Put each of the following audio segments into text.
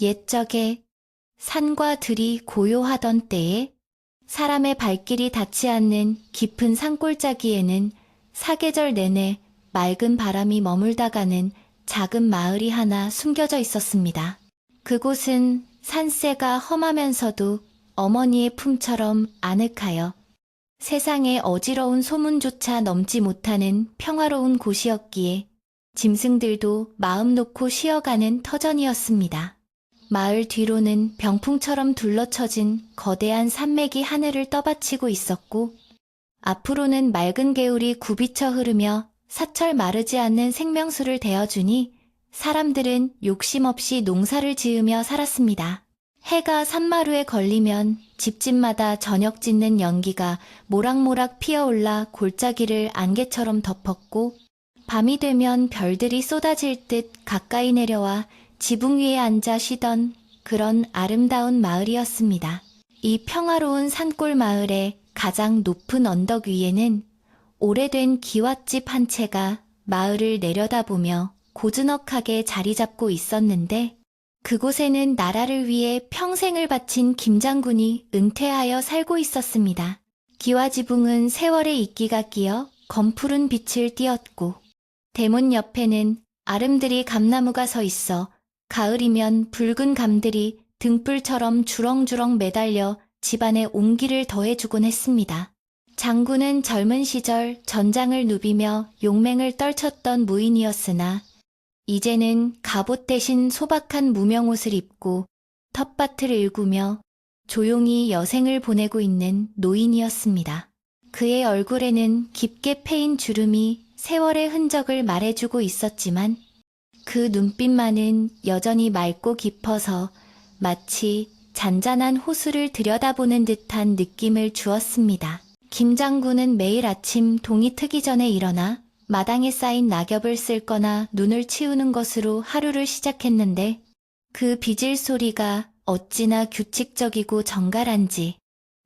옛적에 산과 들이 고요하던 때에 사람의 발길이 닿지 않는 깊은 산골짜기에는 사계절 내내 맑은 바람이 머물다가는 작은 마을이 하나 숨겨져 있었습니다. 그곳은 산세가 험하면서도 어머니의 품처럼 아늑하여 세상에 어지러운 소문조차 넘지 못하는 평화로운 곳이었기에 짐승들도 마음 놓고 쉬어가는 터전이었습니다. 마을 뒤로는 병풍처럼 둘러쳐진 거대한 산맥이 하늘을 떠받치고 있었고 앞으로는 맑은 개울이 굽이쳐 흐르며 사철 마르지 않는 생명수를 대어주니 사람들은 욕심 없이 농사를 지으며 살았습니다. 해가 산마루에 걸리면 집집마다 저녁 짓는 연기가 모락모락 피어올라 골짜기를 안개처럼 덮었고 밤이 되면 별들이 쏟아질 듯 가까이 내려와 지붕 위에 앉아 쉬던 그런 아름다운 마을이었습니다. 이 평화로운 산골 마을의 가장 높은 언덕 위에는 오래된 기와집 한 채가 마을을 내려다보며 고즈넉하게 자리 잡고 있었는데 그곳에는 나라를 위해 평생을 바친 김장군이 은퇴하여 살고 있었습니다. 기와지붕은 세월의 이끼가 끼어 검푸른 빛을 띠었고 대문 옆에는 아름드리 감나무가 서 있어 가을이면 붉은 감들이 등불처럼 주렁주렁 매달려 집안에 온기를 더해주곤 했습니다. 장군은 젊은 시절 전장을 누비며 용맹을 떨쳤던 무인이었으나 이제는 갑옷 대신 소박한 무명옷을 입고 텃밭을 일구며 조용히 여생을 보내고 있는 노인이었습니다. 그의 얼굴에는 깊게 패인 주름이 세월의 흔적을 말해주고 있었지만 그 눈빛만은 여전히 맑고 깊어서 마치 잔잔한 호수를 들여다보는 듯한 느낌을 주었습니다. 김 장군은 매일 아침 동이 트기 전에 일어나 마당에 쌓인 낙엽을 쓸거나 눈을 치우는 것으로 하루를 시작했는데 그 빗질 소리가 어찌나 규칙적이고 정갈한지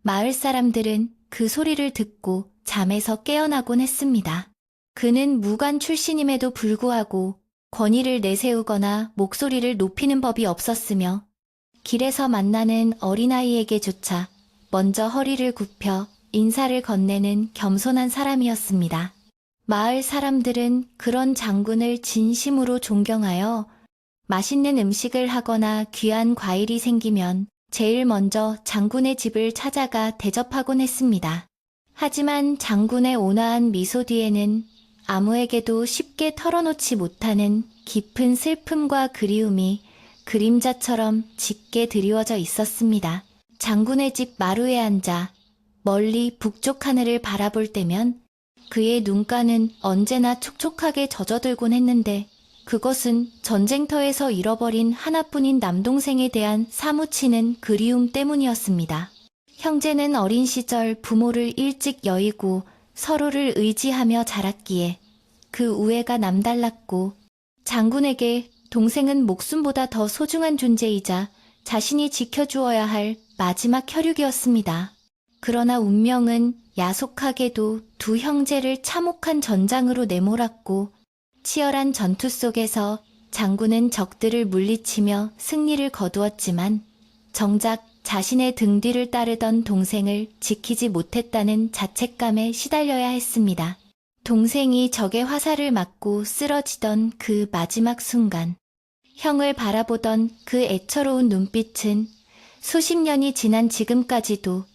마을 사람들은 그 소리를 듣고 잠에서 깨어나곤 했습니다. 그는 무관 출신임에도 불구하고 권위를 내세우거나 목소리를 높이는 법이 없었으며 길에서 만나는 어린아이에게조차 먼저 허리를 굽혀 인사를 건네는 겸손한 사람이었습니다. 마을 사람들은 그런 장군을 진심으로 존경하여 맛있는 음식을 하거나 귀한 과일이 생기면 제일 먼저 장군의 집을 찾아가 대접하곤 했습니다. 하지만 장군의 온화한 미소 뒤에는 아무에게도 쉽게 털어놓지 못하는 깊은 슬픔과 그리움이 그림자처럼 짙게 드리워져 있었습니다. 장군의 집 마루에 앉아 멀리 북쪽 하늘을 바라볼 때면 그의 눈가는 언제나 촉촉하게 젖어들곤 했는데 그것은 전쟁터에서 잃어버린 하나뿐인 남동생에 대한 사무치는 그리움 때문이었습니다. 형제는 어린 시절 부모를 일찍 여의고 서로를 의지하며 자랐기에 그 우애가 남달랐고 장군에게 동생은 목숨보다 더 소중한 존재이자 자신이 지켜주어야 할 마지막 혈육이었습니다. 그러나 운명은 야속하게도 두 형제를 참혹한 전장으로 내몰았고 치열한 전투 속에서 장군은 적들을 물리치며 승리를 거두었지만 정작 자신의 등 뒤를 따르던 동생을 지키지 못했다는 자책감에 시달려야 했습니다. 동생이 적의 화살을 맞고 쓰러지던 그 마지막 순간 형을 바라보던 그 애처로운 눈빛은 수십 년이 지난 지금까지도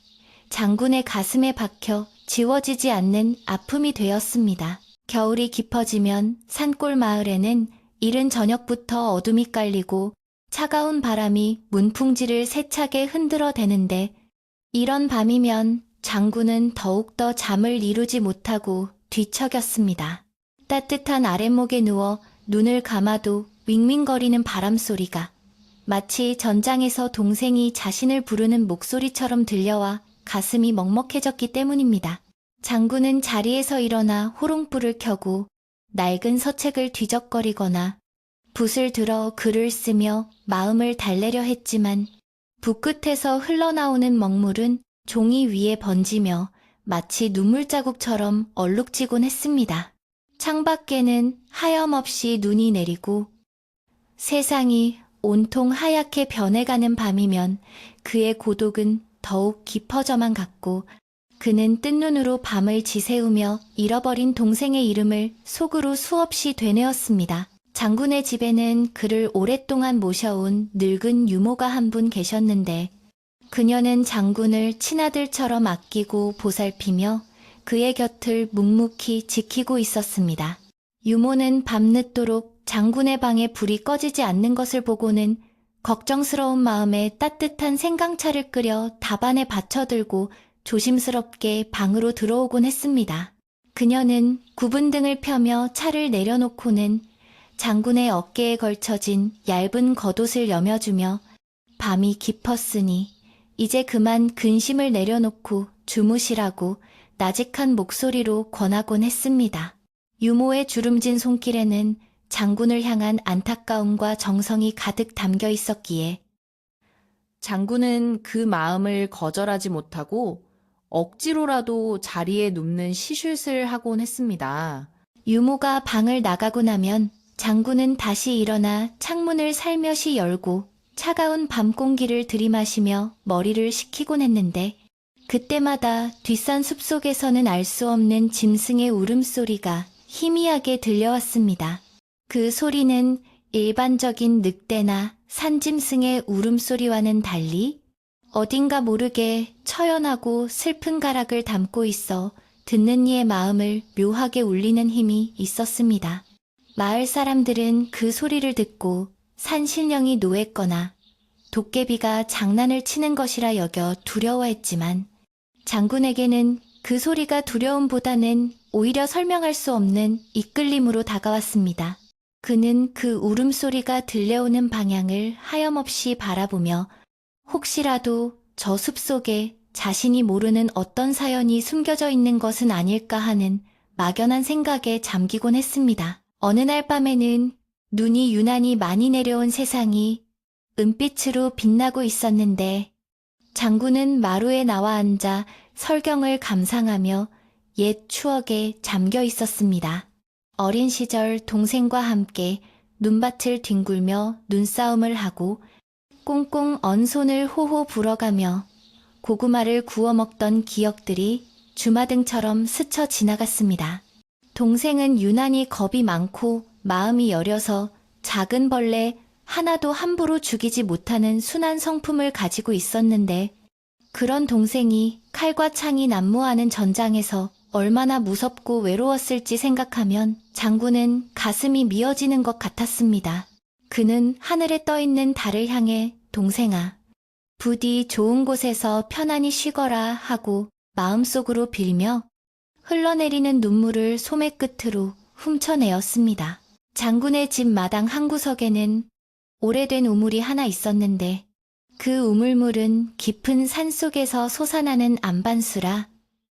장군의 가슴에 박혀 지워지지 않는 아픔이 되었습니다. 겨울이 깊어지면 산골 마을에는 이른 저녁부터 어둠이 깔리고 차가운 바람이 문풍지를 세차게 흔들어 대는데 이런 밤이면 장군은 더욱더 잠을 이루지 못하고 뒤척였습니다. 따뜻한 아랫목에 누워 눈을 감아도 윙윙거리는 바람소리가 마치 전장에서 동생이 자신을 부르는 목소리처럼 들려와 가슴이 먹먹해졌기 때문입니다. 장군은 자리에서 일어나 호롱불을 켜고 낡은 서책을 뒤적거리거나 붓을 들어 글을 쓰며 마음을 달래려 했지만 붓끝에서 흘러나오는 먹물은 종이 위에 번지며 마치 눈물자국처럼 얼룩지곤 했습니다. 창밖에는 하염없이 눈이 내리고 세상이 온통 하얗게 변해가는 밤이면 그의 고독은 더욱 깊어져만 갔고 그는 뜬 눈으로 밤을 지새우며 잃어버린 동생의 이름을 속으로 수없이 되뇌었습니다. 장군의 집에는 그를 오랫동안 모셔온 늙은 유모가 한 분 계셨는데 그녀는 장군을 친아들처럼 아끼고 보살피며 그의 곁을 묵묵히 지키고 있었습니다. 유모는 밤늦도록 장군의 방에 불이 꺼지지 않는 것을 보고는 걱정스러운 마음에 따뜻한 생강차를 끓여 답안에 받쳐들고 조심스럽게 방으로 들어오곤 했습니다. 그녀는 구분등을 펴며 차를 내려놓고는 장군의 어깨에 걸쳐진 얇은 겉옷을 여며주며 밤이 깊었으니 이제 그만 근심을 내려놓고 주무시라고 나직한 목소리로 권하곤 했습니다. 유모의 주름진 손길에는 장군을 향한 안타까움과 정성이 가득 담겨 있었기에 장군은 그 마음을 거절하지 못하고 억지로라도 자리에 눕는 시쉿을 하곤 했습니다. 유모가 방을 나가고 나면 장군은 다시 일어나 창문을 살며시 열고 차가운 밤 공기를 들이마시며 머리를 식히곤 했는데 그때마다 뒷산 숲속에서는 알 수 없는 짐승의 울음소리가 희미하게 들려왔습니다. 그 소리는 일반적인 늑대나 산짐승의 울음소리와는 달리 어딘가 모르게 처연하고 슬픈 가락을 담고 있어 듣는 이의 마음을 묘하게 울리는 힘이 있었습니다. 마을 사람들은 그 소리를 듣고 산신령이 노했거나 도깨비가 장난을 치는 것이라 여겨 두려워했지만 장군에게는 그 소리가 두려움보다는 오히려 설명할 수 없는 이끌림으로 다가왔습니다. 그는 그 울음소리가 들려오는 방향을 하염없이 바라보며 혹시라도 저 숲속에 자신이 모르는 어떤 사연이 숨겨져 있는 것은 아닐까 하는 막연한 생각에 잠기곤 했습니다. 어느 날 밤에는 눈이 유난히 많이 내려온 세상이 은빛으로 빛나고 있었는데 장군은 마루에 나와 앉아 설경을 감상하며 옛 추억에 잠겨 있었습니다. 어린 시절 동생과 함께 눈밭을 뒹굴며 눈싸움을 하고 꽁꽁 언 손을 호호 불어가며 고구마를 구워 먹던 기억들이 주마등처럼 스쳐 지나갔습니다. 동생은 유난히 겁이 많고 마음이 여려서 작은 벌레 하나도 함부로 죽이지 못하는 순한 성품을 가지고 있었는데 그런 동생이 칼과 창이 난무하는 전장에서 얼마나 무섭고 외로웠을지 생각하면 장군은 가슴이 미어지는 것 같았습니다. 그는 하늘에 떠있는 달을 향해 동생아, 부디 좋은 곳에서 편안히 쉬거라 하고 마음속으로 빌며 흘러내리는 눈물을 소매 끝으로 훔쳐내었습니다. 장군의 집 마당 한 구석에는 오래된 우물이 하나 있었는데 그 우물물은 깊은 산속에서 솟아나는 안반수라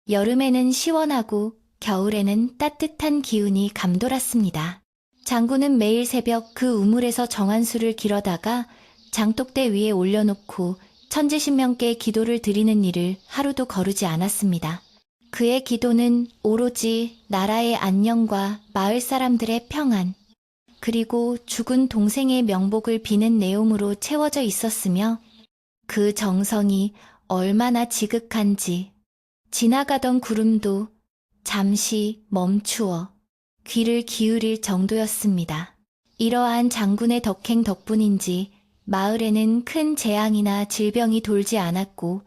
여름에는 시원하고 겨울에는 따뜻한 기운이 감돌았습니다. 장군은 매일 새벽 그 우물에서 정한수를 길어다가 장독대 위에 올려놓고 천지신명께 기도를 드리는 일을 하루도 거르지 않았습니다. 그의 기도는 오로지 나라의 안녕과 마을 사람들의 평안, 그리고 죽은 동생의 명복을 비는 내용으로 채워져 있었으며 그 정성이 얼마나 지극한지 지나가던 구름도 잠시 멈추어 귀를 기울일 정도였습니다. 이러한 장군의 덕행 덕분인지 마을에는 큰 재앙이나 질병이 돌지 않았고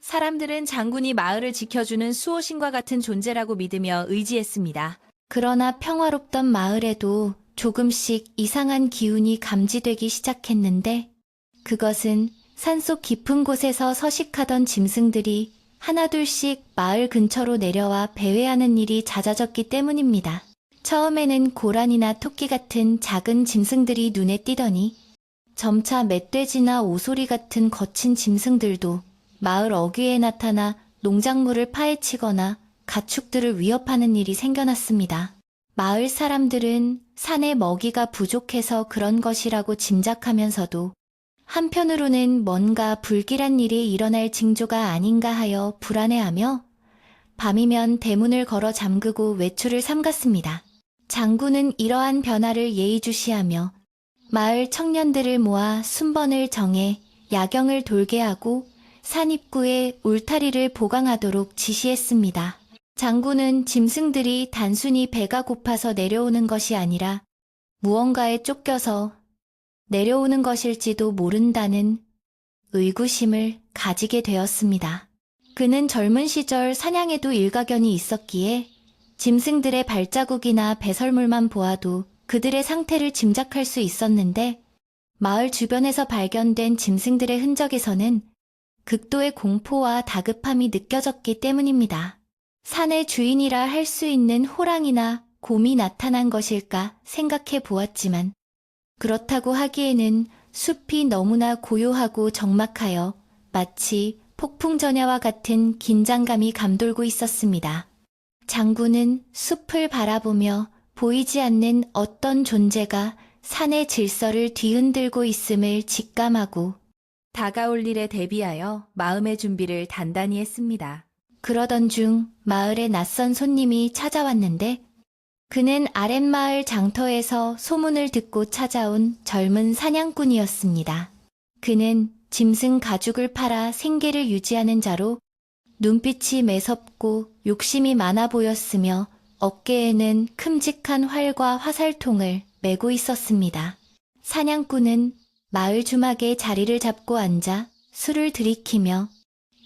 사람들은 장군이 마을을 지켜주는 수호신과 같은 존재라고 믿으며 의지했습니다. 그러나 평화롭던 마을에도 조금씩 이상한 기운이 감지되기 시작했는데 그것은 산속 깊은 곳에서 서식하던 짐승들이 하나둘씩 마을 근처로 내려와 배회하는 일이 잦아졌기 때문입니다. 처음에는 고란이나 토끼 같은 작은 짐승들이 눈에 띄더니 점차 멧돼지나 오소리 같은 거친 짐승들도 마을 어귀에 나타나 농작물을 파헤치거나 가축들을 위협하는 일이 생겨났습니다. 마을 사람들은 산에 먹이가 부족해서 그런 것이라고 짐작하면서도 한편으로는 뭔가 불길한 일이 일어날 징조가 아닌가 하여 불안해하며 밤이면 대문을 걸어 잠그고 외출을 삼갔습니다. 장군은 이러한 변화를 예의주시하며 마을 청년들을 모아 순번을 정해 야경을 돌게 하고 산 입구에 울타리를 보강하도록 지시했습니다. 장군은 짐승들이 단순히 배가 고파서 내려오는 것이 아니라 무언가에 쫓겨서 내려오는 것일지도 모른다는 의구심을 가지게 되었습니다. 그는 젊은 시절 사냥에도 일가견이 있었기에 짐승들의 발자국이나 배설물만 보아도 그들의 상태를 짐작할 수 있었는데 마을 주변에서 발견된 짐승들의 흔적에서는 극도의 공포와 다급함이 느껴졌기 때문입니다. 산의 주인이라 할 수 있는 호랑이나 곰이 나타난 것일까 생각해 보았지만 그렇다고 하기에는 숲이 너무나 고요하고 적막하여 마치 폭풍전야와 같은 긴장감이 감돌고 있었습니다. 장군은 숲을 바라보며 보이지 않는 어떤 존재가 산의 질서를 뒤흔들고 있음을 직감하고 다가올 일에 대비하여 마음의 준비를 단단히 했습니다. 그러던 중 마을에 낯선 손님이 찾아왔는데 그는 아랫마을 장터에서 소문을 듣고 찾아온 젊은 사냥꾼이었습니다. 그는 짐승 가죽을 팔아 생계를 유지하는 자로 눈빛이 매섭고 욕심이 많아 보였으며 어깨에는 큼직한 활과 화살통을 메고 있었습니다. 사냥꾼은 마을 주막에 자리를 잡고 앉아 술을 들이키며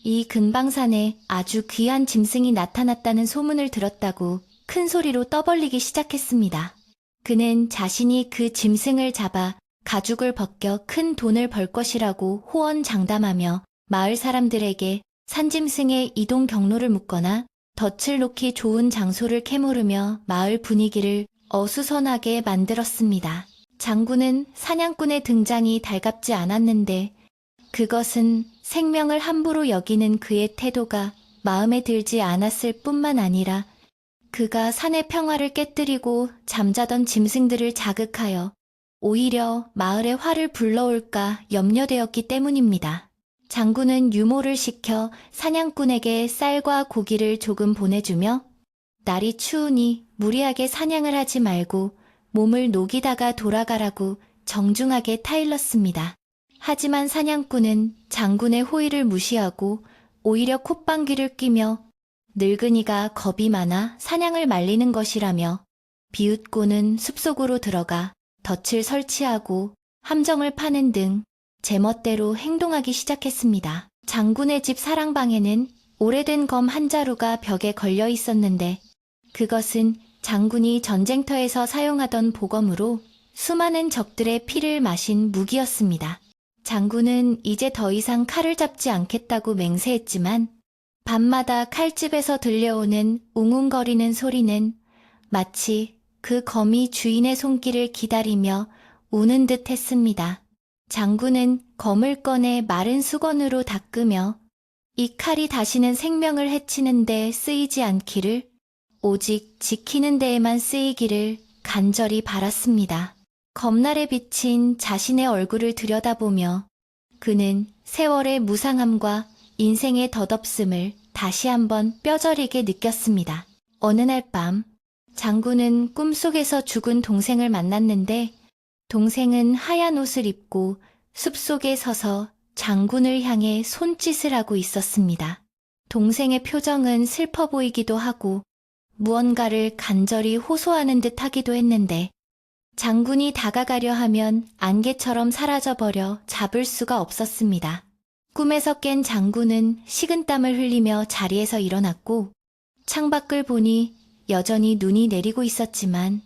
이 근방산에 아주 귀한 짐승이 나타났다는 소문을 들었다고 큰 소리로 떠벌리기 시작했습니다. 그는 자신이 그 짐승을 잡아 가죽을 벗겨 큰 돈을 벌 것이라고 호언장담하며 마을 사람들에게 산짐승의 이동 경로를 묻거나 덫을 놓기 좋은 장소를 캐물으며 마을 분위기를 어수선하게 만들었습니다. 장군은 사냥꾼의 등장이 달갑지 않았는데 그것은 생명을 함부로 여기는 그의 태도가 마음에 들지 않았을 뿐만 아니라 그가 산의 평화를 깨뜨리고 잠자던 짐승들을 자극하여 오히려 마을에 화를 불러올까 염려되었기 때문입니다. 장군은 유모를 시켜 사냥꾼에게 쌀과 고기를 조금 보내주며 날이 추우니 무리하게 사냥을 하지 말고 몸을 녹이다가 돌아가라고 정중하게 타일렀습니다. 하지만 사냥꾼은 장군의 호의를 무시하고 오히려 콧방귀를 뀌며 늙은이가 겁이 많아 사냥을 말리는 것이라며 비웃고는 숲속으로 들어가 덫을 설치하고 함정을 파는 등 제멋대로 행동하기 시작했습니다. 장군의 집 사랑방에는 오래된 검 한 자루가 벽에 걸려 있었는데 그것은 장군이 전쟁터에서 사용하던 보검으로 수많은 적들의 피를 마신 무기였습니다. 장군은 이제 더 이상 칼을 잡지 않겠다고 맹세했지만 밤마다 칼집에서 들려오는 웅웅거리는 소리는 마치 그 검이 주인의 손길을 기다리며 우는 듯 했습니다. 장군은 검을 꺼내 마른 수건으로 닦으며 이 칼이 다시는 생명을 해치는 데 쓰이지 않기를 오직 지키는 데에만 쓰이기를 간절히 바랐습니다. 검날에 비친 자신의 얼굴을 들여다보며 그는 세월의 무상함과 인생의 덧없음을 다시 한번 뼈저리게 느꼈습니다. 어느 날 밤 장군은 꿈속에서 죽은 동생을 만났는데 동생은 하얀 옷을 입고 숲속에 서서 장군을 향해 손짓을 하고 있었습니다. 동생의 표정은 슬퍼 보이기도 하고 무언가를 간절히 호소하는 듯 하기도 했는데 장군이 다가가려 하면 안개처럼 사라져버려 잡을 수가 없었습니다. 꿈에서 깬 장군은 식은땀을 흘리며 자리에서 일어났고 창밖을 보니 여전히 눈이 내리고 있었지만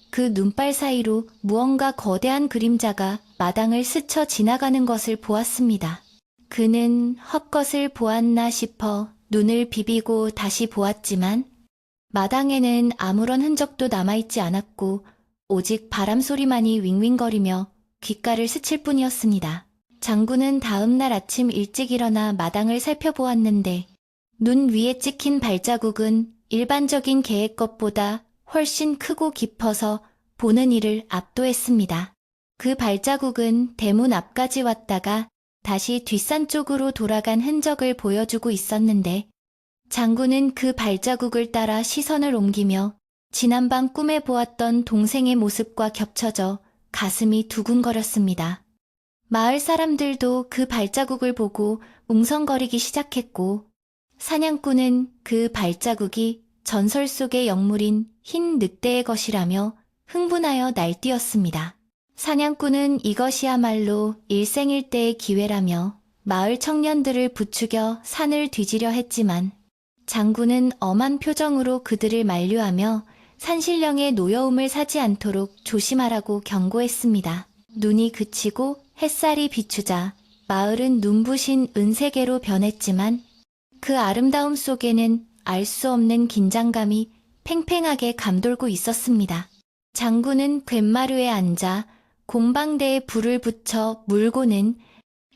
그 눈발 사이로 무언가 거대한 그림자가 마당을 스쳐 지나가는 것을 보았습니다. 그는 헛것을 보았나 싶어 눈을 비비고 다시 보았지만 마당에는 아무런 흔적도 남아있지 않았고 오직 바람소리만이 윙윙거리며 귓가를 스칠 뿐이었습니다. 장군은 다음 날 아침 일찍 일어나 마당을 살펴보았는데 눈 위에 찍힌 발자국은 일반적인 개의 것보다 훨씬 크고 깊어서 보는 이를 압도했습니다. 그 발자국은 대문 앞까지 왔다가 다시 뒷산 쪽으로 돌아간 흔적을 보여주고 있었는데 장군은 그 발자국을 따라 시선을 옮기며 지난밤 꿈에 보았던 동생의 모습과 겹쳐져 가슴이 두근거렸습니다. 마을 사람들도 그 발자국을 보고 웅성거리기 시작했고, 사냥꾼은 그 발자국이 전설 속의 영물인 흰 늑대의 것이라며 흥분하여 날뛰었습니다. 사냥꾼은 이것이야말로 일생일대의 기회라며 마을 청년들을 부추겨 산을 뒤지려 했지만 장군은 엄한 표정으로 그들을 만류하며 산신령의 노여움을 사지 않도록 조심하라고 경고했습니다. 눈이 그치고 햇살이 비추자 마을은 눈부신 은세계로 변했지만 그 아름다움 속에는 알 수 없는 긴장감이 팽팽하게 감돌고 있었습니다. 장군은 갯마루에 앉아 공방대에 불을 붙여 물고는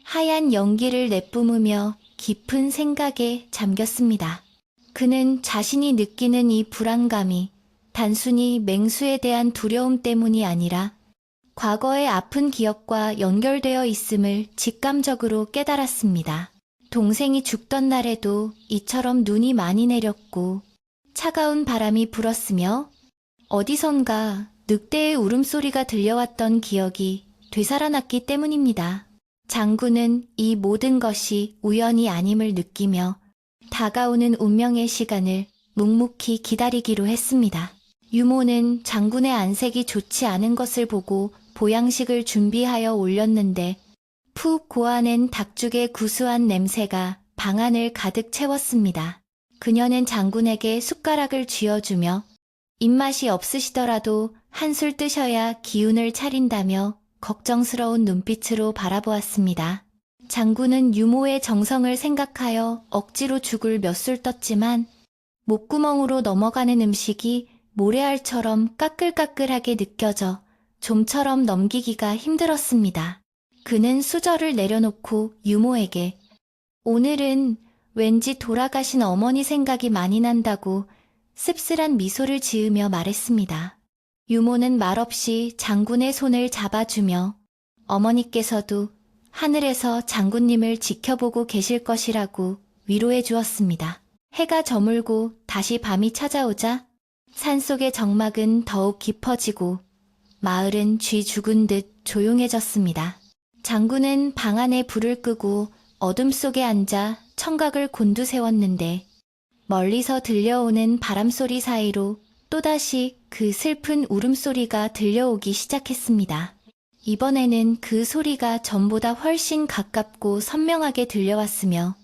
하얀 연기를 내뿜으며 깊은 생각에 잠겼습니다. 그는 자신이 느끼는 이 불안감이 단순히 맹수에 대한 두려움 때문이 아니라 과거의 아픈 기억과 연결되어 있음을 직감적으로 깨달았습니다. 동생이 죽던 날에도 이처럼 눈이 많이 내렸고 차가운 바람이 불었으며 어디선가 늑대의 울음소리가 들려왔던 기억이 되살아났기 때문입니다. 장군은 이 모든 것이 우연이 아님을 느끼며 다가오는 운명의 시간을 묵묵히 기다리기로 했습니다. 유모는 장군의 안색이 좋지 않은 것을 보고 보양식을 준비하여 올렸는데 푹 고아낸 닭죽의 구수한 냄새가 방안을 가득 채웠습니다. 그녀는 장군에게 숟가락을 쥐어주며 입맛이 없으시더라도 한술 뜨셔야 기운을 차린다며 걱정스러운 눈빛으로 바라보았습니다. 장군은 유모의 정성을 생각하여 억지로 죽을 몇 술 떴지만 목구멍으로 넘어가는 음식이 모래알처럼 까끌까끌하게 느껴져 좀처럼 넘기기가 힘들었습니다. 그는 수저를 내려놓고 유모에게 오늘은 왠지 돌아가신 어머니 생각이 많이 난다고 씁쓸한 미소를 지으며 말했습니다. 유모는 말없이 장군의 손을 잡아주며 어머니께서도 하늘에서 장군님을 지켜보고 계실 것이라고 위로해 주었습니다. 해가 저물고 다시 밤이 찾아오자 산속의 정막은 더욱 깊어지고 마을은 쥐 죽은 듯 조용해졌습니다. 장군은 방 안에 불을 끄고 어둠 속에 앉아 청각을 곤두세웠는데 멀리서 들려오는 바람소리 사이로 또다시 그 슬픈 울음소리가 들려오기 시작했습니다. 이번에는 그 소리가 전보다 훨씬 가깝고 선명하게 들려왔으며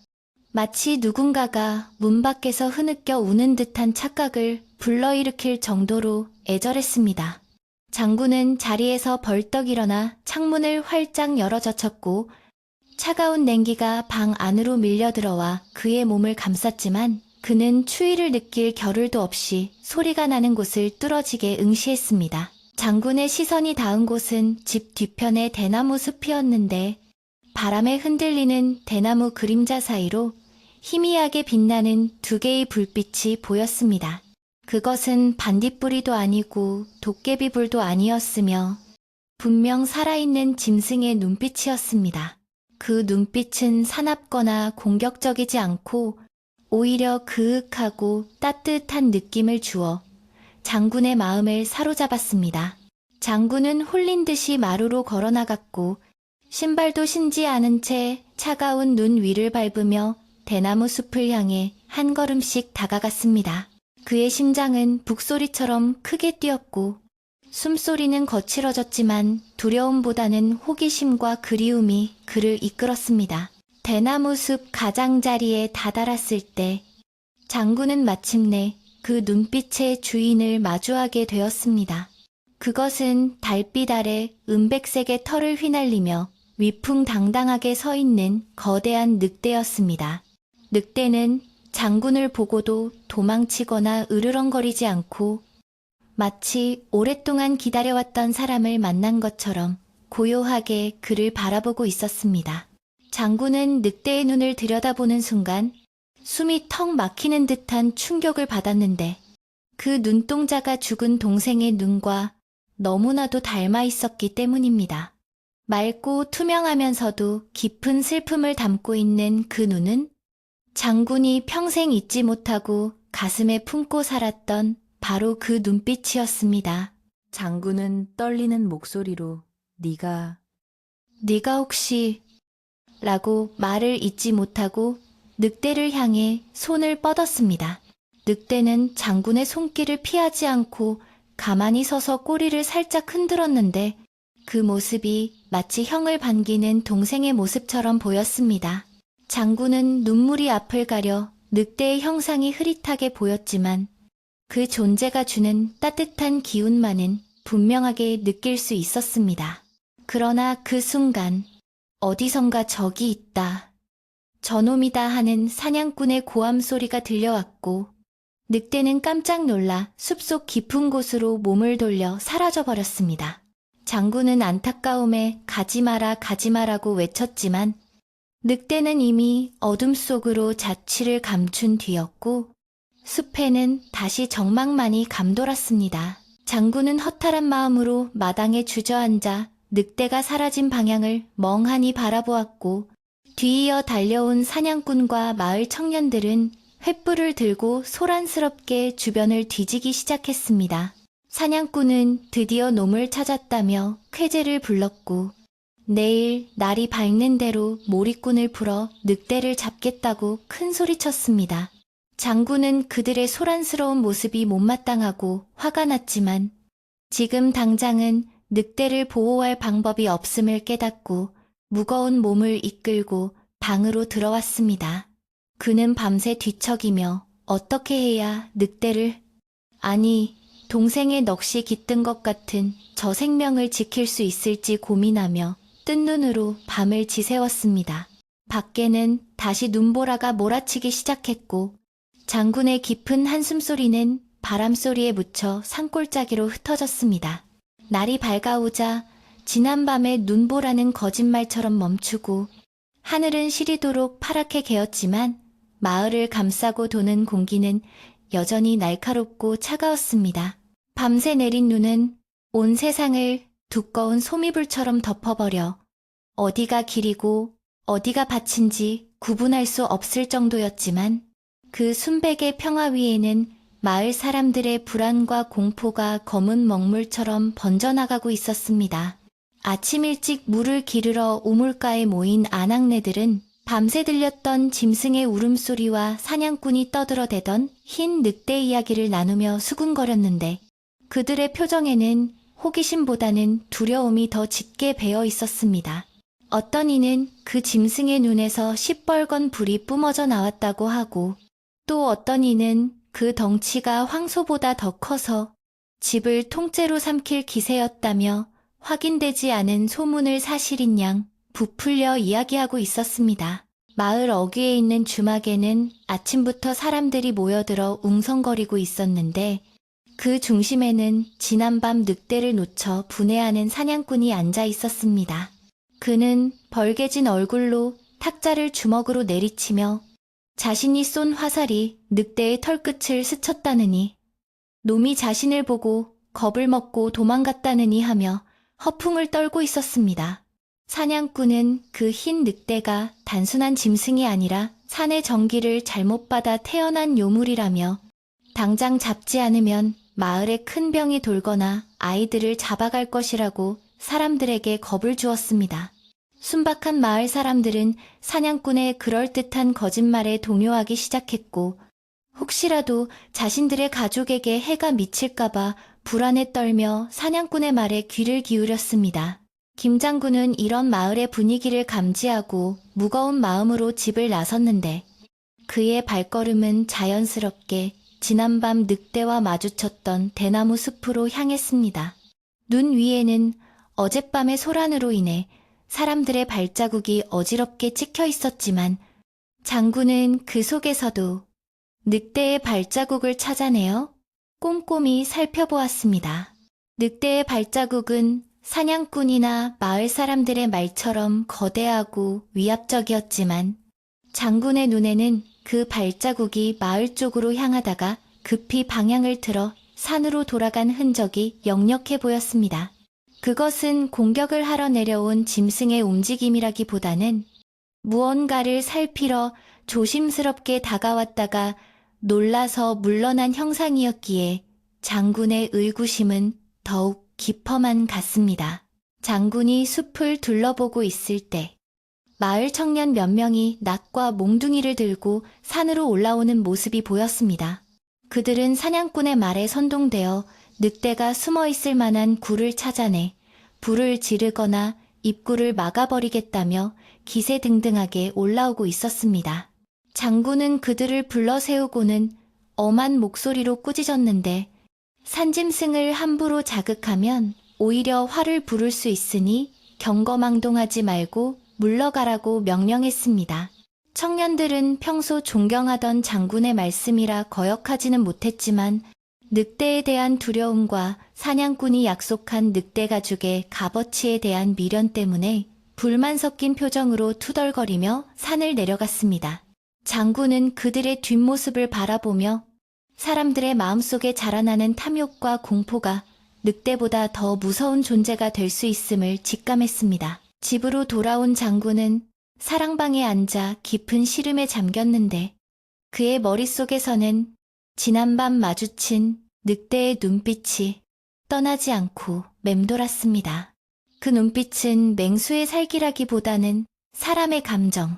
마치 누군가가 문 밖에서 흐느껴 우는 듯한 착각을 불러일으킬 정도로 애절했습니다. 장군은 자리에서 벌떡 일어나 창문을 활짝 열어젖혔고 차가운 냉기가 방 안으로 밀려들어와 그의 몸을 감쌌지만 그는 추위를 느낄 겨를도 없이 소리가 나는 곳을 뚫어지게 응시했습니다. 장군의 시선이 닿은 곳은 집 뒤편의 대나무 숲이었는데 바람에 흔들리는 대나무 그림자 사이로 희미하게 빛나는 두 개의 불빛이 보였습니다. 그것은 반딧불이도 아니고 도깨비불도 아니었으며 분명 살아있는 짐승의 눈빛이었습니다. 그 눈빛은 사납거나 공격적이지 않고 오히려 그윽하고 따뜻한 느낌을 주어 장군의 마음을 사로잡았습니다. 장군은 홀린 듯이 마루로 걸어나갔고 신발도 신지 않은 채 차가운 눈 위를 밟으며 대나무 숲을 향해 한 걸음씩 다가갔습니다. 그의 심장은 북소리처럼 크게 뛰었고 숨소리는 거칠어졌지만 두려움보다는 호기심과 그리움이 그를 이끌었습니다. 대나무 숲 가장자리에 다다랐을 때 장군은 마침내 그 눈빛의 주인을 마주하게 되었습니다. 그것은 달빛 아래 은백색의 털을 휘날리며 위풍당당하게 서 있는 거대한 늑대였습니다. 늑대는 장군을 보고도 도망치거나 으르렁거리지 않고 마치 오랫동안 기다려왔던 사람을 만난 것처럼 고요하게 그를 바라보고 있었습니다. 장군은 늑대의 눈을 들여다보는 순간 숨이 턱 막히는 듯한 충격을 받았는데 그 눈동자가 죽은 동생의 눈과 너무나도 닮아 있었기 때문입니다. 맑고 투명하면서도 깊은 슬픔을 담고 있는 그 눈은 장군이 평생 잊지 못하고 가슴에 품고 살았던 바로 그 눈빛이었습니다. 장군은 떨리는 목소리로 네가 혹시 라고 말을 잇지 못하고 늑대를 향해 손을 뻗었습니다. 늑대는 장군의 손길을 피하지 않고 가만히 서서 꼬리를 살짝 흔들었는데 그 모습이 마치 형을 반기는 동생의 모습처럼 보였습니다. 장군은 눈물이 앞을 가려 늑대의 형상이 흐릿하게 보였지만 그 존재가 주는 따뜻한 기운만은 분명하게 느낄 수 있었습니다. 그러나 그 순간 어디선가 적이 있다, 저놈이다 하는 사냥꾼의 고함 소리가 들려왔고 늑대는 깜짝 놀라 숲속 깊은 곳으로 몸을 돌려 사라져버렸습니다. 장군은 안타까움에 가지마라고 외쳤지만 늑대는 이미 어둠 속으로 자취를 감춘 뒤였고 숲에는 다시 적막만이 감돌았습니다. 장군은 허탈한 마음으로 마당에 주저앉아 늑대가 사라진 방향을 멍하니 바라보았고 뒤이어 달려온 사냥꾼과 마을 청년들은 횃불을 들고 소란스럽게 주변을 뒤지기 시작했습니다. 사냥꾼은 드디어 놈을 찾았다며 쾌재를 불렀고 내일 날이 밝는 대로 몰입꾼을 풀어 늑대를 잡겠다고 큰 소리쳤습니다. 장군은 그들의 소란스러운 모습이 못마땅하고 화가 났지만 지금 당장은 늑대를 보호할 방법이 없음을 깨닫고 무거운 몸을 이끌고 방으로 들어왔습니다. 그는 밤새 뒤척이며 어떻게 해야 늑대를, 아니 동생의 넋이 깃든 것 같은 저 생명을 지킬 수 있을지 고민하며 뜬 눈으로 밤을 지새웠습니다. 밖에는 다시 눈보라가 몰아치기 시작했고 장군의 깊은 한숨소리는 바람소리에 묻혀 산골짜기로 흩어졌습니다. 날이 밝아오자 지난밤의 눈보라는 거짓말처럼 멈추고 하늘은 시리도록 파랗게 개었지만 마을을 감싸고 도는 공기는 여전히 날카롭고 차가웠습니다. 밤새 내린 눈은 온 세상을 두꺼운 소미불처럼 덮어버려 어디가 길이고 어디가 밭인지 구분할 수 없을 정도였지만 그 순백의 평화 위에는 마을 사람들의 불안과 공포가 검은 먹물처럼 번져나가고 있었습니다. 아침 일찍 물을 기르러 우물가에 모인 아낙네들은 밤새 들렸던 짐승의 울음소리와 사냥꾼이 떠들어대던 흰 늑대 이야기를 나누며 수군거렸는데 그들의 표정에는 호기심보다는 두려움이 더 짙게 배어 있었습니다. 어떤 이는 그 짐승의 눈에서 시뻘건 불이 뿜어져 나왔다고 하고 또 어떤 이는 그 덩치가 황소보다 더 커서 집을 통째로 삼킬 기세였다며 확인되지 않은 소문을 사실인 양 부풀려 이야기하고 있었습니다. 마을 어귀에 있는 주막에는 아침부터 사람들이 모여들어 웅성거리고 있었는데 그 중심에는 지난밤 늑대를 놓쳐 분해하는 사냥꾼이 앉아 있었습니다. 그는 벌개진 얼굴로 탁자를 주먹으로 내리치며 자신이 쏜 화살이 늑대의 털끝을 스쳤다느니 놈이 자신을 보고 겁을 먹고 도망갔다느니 하며 허풍을 떨고 있었습니다. 사냥꾼은 그 흰 늑대가 단순한 짐승이 아니라 산의 정기를 잘못 받아 태어난 요물이라며 당장 잡지 않으면 마을에 큰 병이 돌거나 아이들을 잡아갈 것이라고 사람들에게 겁을 주었습니다. 순박한 마을 사람들은 사냥꾼의 그럴듯한 거짓말에 동요하기 시작했고 혹시라도 자신들의 가족에게 해가 미칠까봐 불안에 떨며 사냥꾼의 말에 귀를 기울였습니다. 김 장군은 이런 마을의 분위기를 감지하고 무거운 마음으로 집을 나섰는데 그의 발걸음은 자연스럽게 지난밤 늑대와 마주쳤던 대나무 숲으로 향했습니다. 눈 위에는 어젯밤의 소란으로 인해 사람들의 발자국이 어지럽게 찍혀 있었지만 장군은 그 속에서도 늑대의 발자국을 찾아내어 꼼꼼히 살펴보았습니다. 늑대의 발자국은 사냥꾼이나 마을 사람들의 말처럼 거대하고 위압적이었지만 장군의 눈에는 그 발자국이 마을 쪽으로 향하다가 급히 방향을 틀어 산으로 돌아간 흔적이 역력해 보였습니다. 그것은 공격을 하러 내려온 짐승의 움직임이라기보다는 무언가를 살피러 조심스럽게 다가왔다가 놀라서 물러난 형상이었기에 장군의 의구심은 더욱 깊어만 갔습니다. 장군이 숲을 둘러보고 있을 때 마을 청년 몇 명이 낫과 몽둥이를 들고 산으로 올라오는 모습이 보였습니다. 그들은 사냥꾼의 말에 선동되어 늑대가 숨어 있을 만한 굴을 찾아내 불을 지르거나 입구를 막아버리겠다며 기세등등하게 올라오고 있었습니다. 장군은 그들을 불러 세우고는 엄한 목소리로 꾸짖었는데 산짐승을 함부로 자극하면 오히려 화를 부를 수 있으니 경거망동하지 말고 물러가라고 명령했습니다. 청년들은 평소 존경하던 장군의 말씀이라 거역하지는 못했지만 늑대에 대한 두려움과 사냥꾼이 약속한 늑대 가죽의 값어치에 대한 미련 때문에 불만 섞인 표정으로 투덜거리며 산을 내려갔습니다. 장군은 그들의 뒷모습을 바라보며 사람들의 마음속에 자라나는 탐욕과 공포가 늑대보다 더 무서운 존재가 될 수 있음을 직감했습니다. 집으로 돌아온 장군은 사랑방에 앉아 깊은 시름에 잠겼는데 그의 머릿속에서는 지난밤 마주친 늑대의 눈빛이 떠나지 않고 맴돌았습니다. 그 눈빛은 맹수의 살기라기보다는 사람의 감정,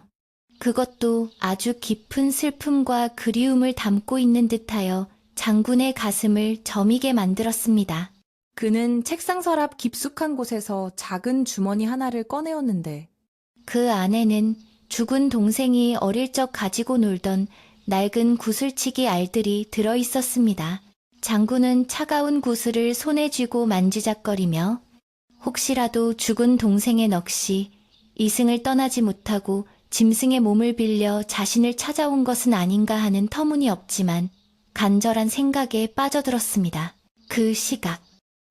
그것도 아주 깊은 슬픔과 그리움을 담고 있는 듯하여 장군의 가슴을 저미게 만들었습니다. 그는 책상 서랍 깊숙한 곳에서 작은 주머니 하나를 꺼내었는데 그 안에는 죽은 동생이 어릴 적 가지고 놀던 낡은 구슬치기 알들이 들어 있었습니다. 장군은 차가운 구슬을 손에 쥐고 만지작거리며 혹시라도 죽은 동생의 넋이 이승을 떠나지 못하고 짐승의 몸을 빌려 자신을 찾아온 것은 아닌가 하는 터무니없지만 간절한 생각에 빠져들었습니다. 그 시각,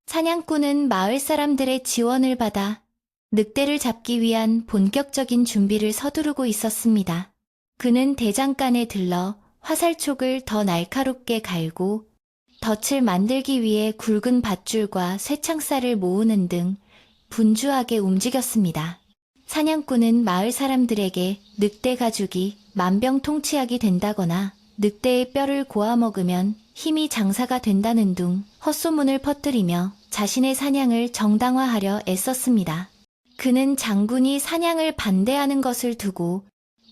사냥꾼은 마을 사람들의 지원을 받아 늑대를 잡기 위한 본격적인 준비를 서두르고 있었습니다. 그는 대장간에 들러 화살촉을 더 날카롭게 갈고 덫을 만들기 위해 굵은 밧줄과 쇠창살을 모으는 등 분주하게 움직였습니다. 사냥꾼은 마을 사람들에게 늑대 가죽이 만병통치약이 된다거나 늑대의 뼈를 고아 먹으면 힘이 장사가 된다는 둥 헛소문을 퍼뜨리며 자신의 사냥을 정당화하려 애썼습니다. 그는 장군이 사냥을 반대하는 것을 두고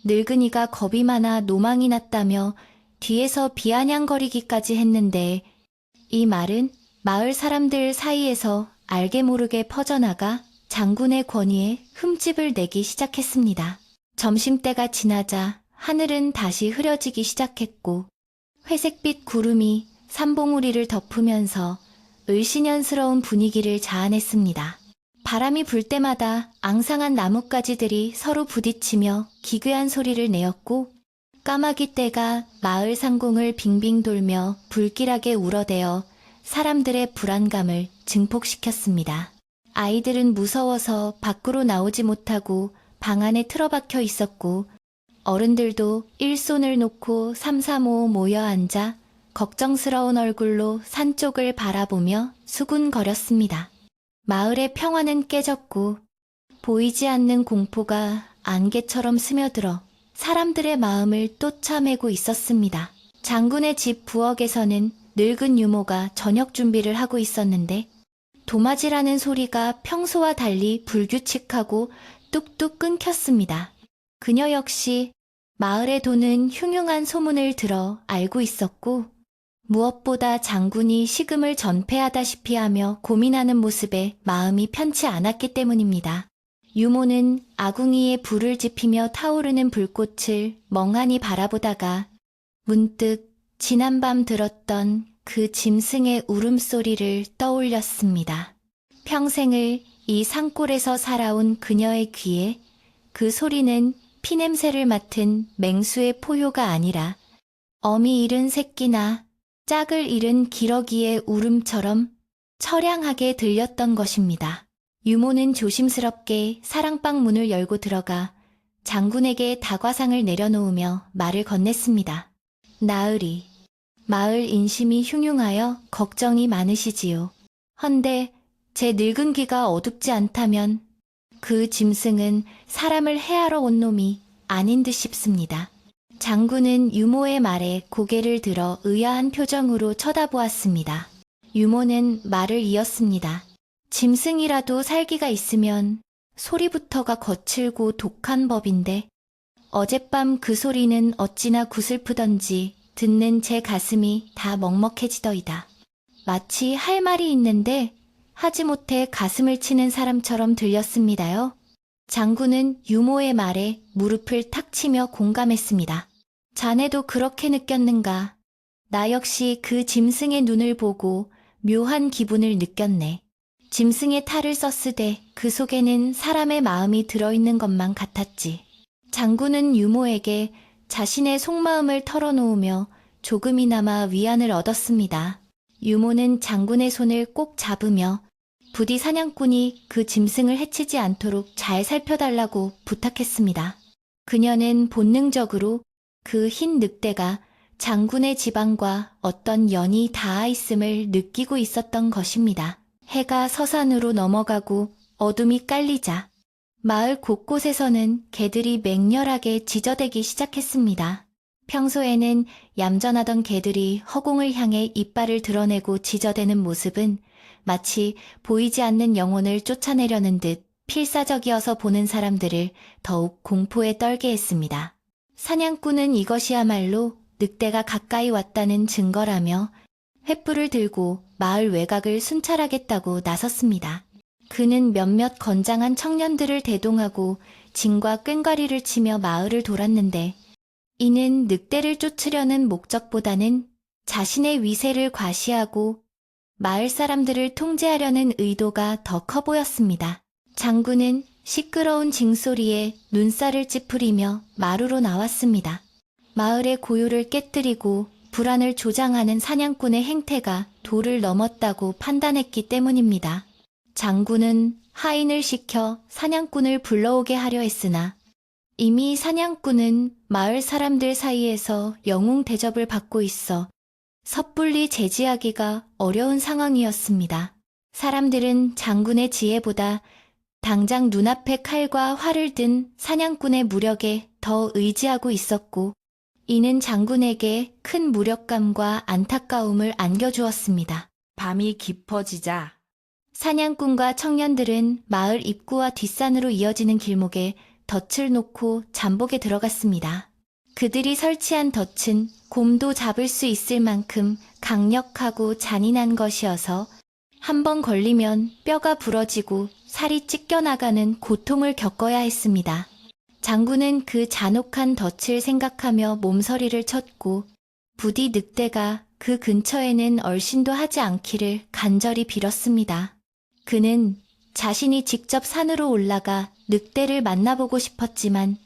늙은이가 겁이 많아 노망이 났다며 뒤에서 비아냥거리기까지 했는데 이 말은 마을 사람들 사이에서 알게 모르게 퍼져나가 장군의 권위에 흠집을 내기 시작했습니다. 점심때가 지나자 하늘은 다시 흐려지기 시작했고 회색빛 구름이 산봉우리를 덮으면서 을씨년스러운 분위기를 자아냈습니다. 바람이 불 때마다 앙상한 나뭇가지들이 서로 부딪히며 기괴한 소리를 내었고 까마귀 떼가 마을 상공을 빙빙 돌며 불길하게 울어대어 사람들의 불안감을 증폭시켰습니다. 아이들은 무서워서 밖으로 나오지 못하고 방 안에 틀어박혀 있었고 어른들도 일손을 놓고 삼삼오오 모여 앉아 걱정스러운 얼굴로 산 쪽을 바라보며 수군거렸습니다. 마을의 평화는 깨졌고 보이지 않는 공포가 안개처럼 스며들어 사람들의 마음을 쫓아매고 있었습니다. 장군의 집 부엌에서는 늙은 유모가 저녁 준비를 하고 있었는데 도마지라는 소리가 평소와 달리 불규칙하고 뚝뚝 끊겼습니다. 그녀 역시 마을에 도는 흉흉한 소문을 들어 알고 있었고 무엇보다 장군이 식음을 전폐하다시피 하며 고민하는 모습에 마음이 편치 않았기 때문입니다. 유모는 아궁이에 불을 지피며 타오르는 불꽃을 멍하니 바라보다가 문득 지난밤 들었던 그 짐승의 울음소리를 떠올렸습니다. 평생을 이 산골에서 살아온 그녀의 귀에 그 소리는 피냄새를 맡은 맹수의 포효가 아니라 어미 잃은 새끼나 짝을 잃은 기러기의 울음처럼 처량하게 들렸던 것입니다. 유모는 조심스럽게 사랑방 문을 열고 들어가 장군에게 다과상을 내려놓으며 말을 건넸습니다. 나으리, 마을 인심이 흉흉하여 걱정이 많으시지요. 헌데 제 늙은 귀가 어둡지 않다면 그 짐승은 사람을 해하러 온 놈이 아닌 듯 싶습니다. 장군은 유모의 말에 고개를 들어 의아한 표정으로 쳐다보았습니다. 유모는 말을 이었습니다. 짐승이라도 살기가 있으면 소리부터가 거칠고 독한 법인데 어젯밤 그 소리는 어찌나 구슬프던지 듣는 제 가슴이 다 먹먹해지더이다. 마치 할 말이 있는데 하지 못해 가슴을 치는 사람처럼 들렸습니다요. 장군은 유모의 말에 무릎을 탁 치며 공감했습니다. 자네도 그렇게 느꼈는가? 나 역시 그 짐승의 눈을 보고 묘한 기분을 느꼈네. 짐승의 탈을 썼으되 그 속에는 사람의 마음이 들어있는 것만 같았지. 장군은 유모에게 자신의 속마음을 털어놓으며 조금이나마 위안을 얻었습니다. 유모는 장군의 손을 꼭 잡으며 부디 사냥꾼이 그 짐승을 해치지 않도록 잘 살펴달라고 부탁했습니다. 그녀는 본능적으로 그 흰 늑대가 장군의 지방과 어떤 연이 닿아 있음을 느끼고 있었던 것입니다. 해가 서산으로 넘어가고 어둠이 깔리자 마을 곳곳에서는 개들이 맹렬하게 지저대기 시작했습니다. 평소에는 얌전하던 개들이 허공을 향해 이빨을 드러내고 지저대는 모습은 마치 보이지 않는 영혼을 쫓아내려는 듯 필사적이어서 보는 사람들을 더욱 공포에 떨게 했습니다. 사냥꾼은 이것이야말로 늑대가 가까이 왔다는 증거라며 횃불을 들고 마을 외곽을 순찰하겠다고 나섰습니다. 그는 몇몇 건장한 청년들을 대동하고 진과 꽹과리를 치며 마을을 돌았는데 이는 늑대를 쫓으려는 목적보다는 자신의 위세를 과시하고 마을 사람들을 통제하려는 의도가 더 커 보였습니다. 장군은 시끄러운 징소리에 눈살을 찌푸리며 마루로 나왔습니다. 마을의 고요를 깨뜨리고 불안을 조장하는 사냥꾼의 행태가 도를 넘었다고 판단했기 때문입니다. 장군은 하인을 시켜 사냥꾼을 불러오게 하려 했으나 이미 사냥꾼은 마을 사람들 사이에서 영웅 대접을 받고 있어 섣불리 제지하기가 어려운 상황이었습니다. 사람들은 장군의 지혜보다 당장 눈앞에 칼과 활을 든 사냥꾼의 무력에 더 의지하고 있었고 이는 장군에게 큰 무력감과 안타까움을 안겨주었습니다. 밤이 깊어지자 사냥꾼과 청년들은 마을 입구와 뒷산으로 이어지는 길목에 덫을 놓고 잠복에 들어갔습니다. 그들이 설치한 덫은 곰도 잡을 수 있을 만큼 강력하고 잔인한 것이어서 한 번 걸리면 뼈가 부러지고 살이 찢겨나가는 고통을 겪어야 했습니다. 장군은 그 잔혹한 덫을 생각하며 몸서리를 쳤고 부디 늑대가 그 근처에는 얼씬도 하지 않기를 간절히 빌었습니다. 그는 자신이 직접 산으로 올라가 늑대를 만나보고 싶었지만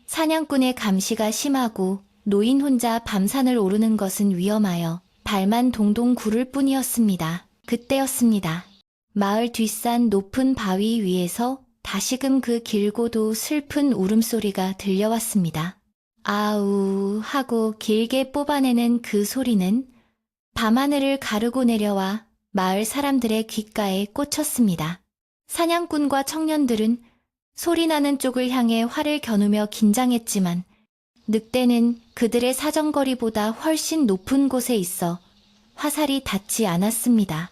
사냥꾼의 감시가 심하고 노인 혼자 밤산을 오르는 것은 위험하여 발만 동동 구를 뿐이었습니다. 그때였습니다. 마을 뒷산 높은 바위 위에서 다시금 그 길고도 슬픈 울음소리가 들려왔습니다. 아우 하고 길게 뽑아내는 그 소리는 밤하늘을 가르고 내려와 마을 사람들의 귓가에 꽂혔습니다. 사냥꾼과 청년들은 소리나는 쪽을 향해 활을 겨누며 긴장했지만 늑대는 그들의 사정거리보다 훨씬 높은 곳에 있어 화살이 닿지 않았습니다.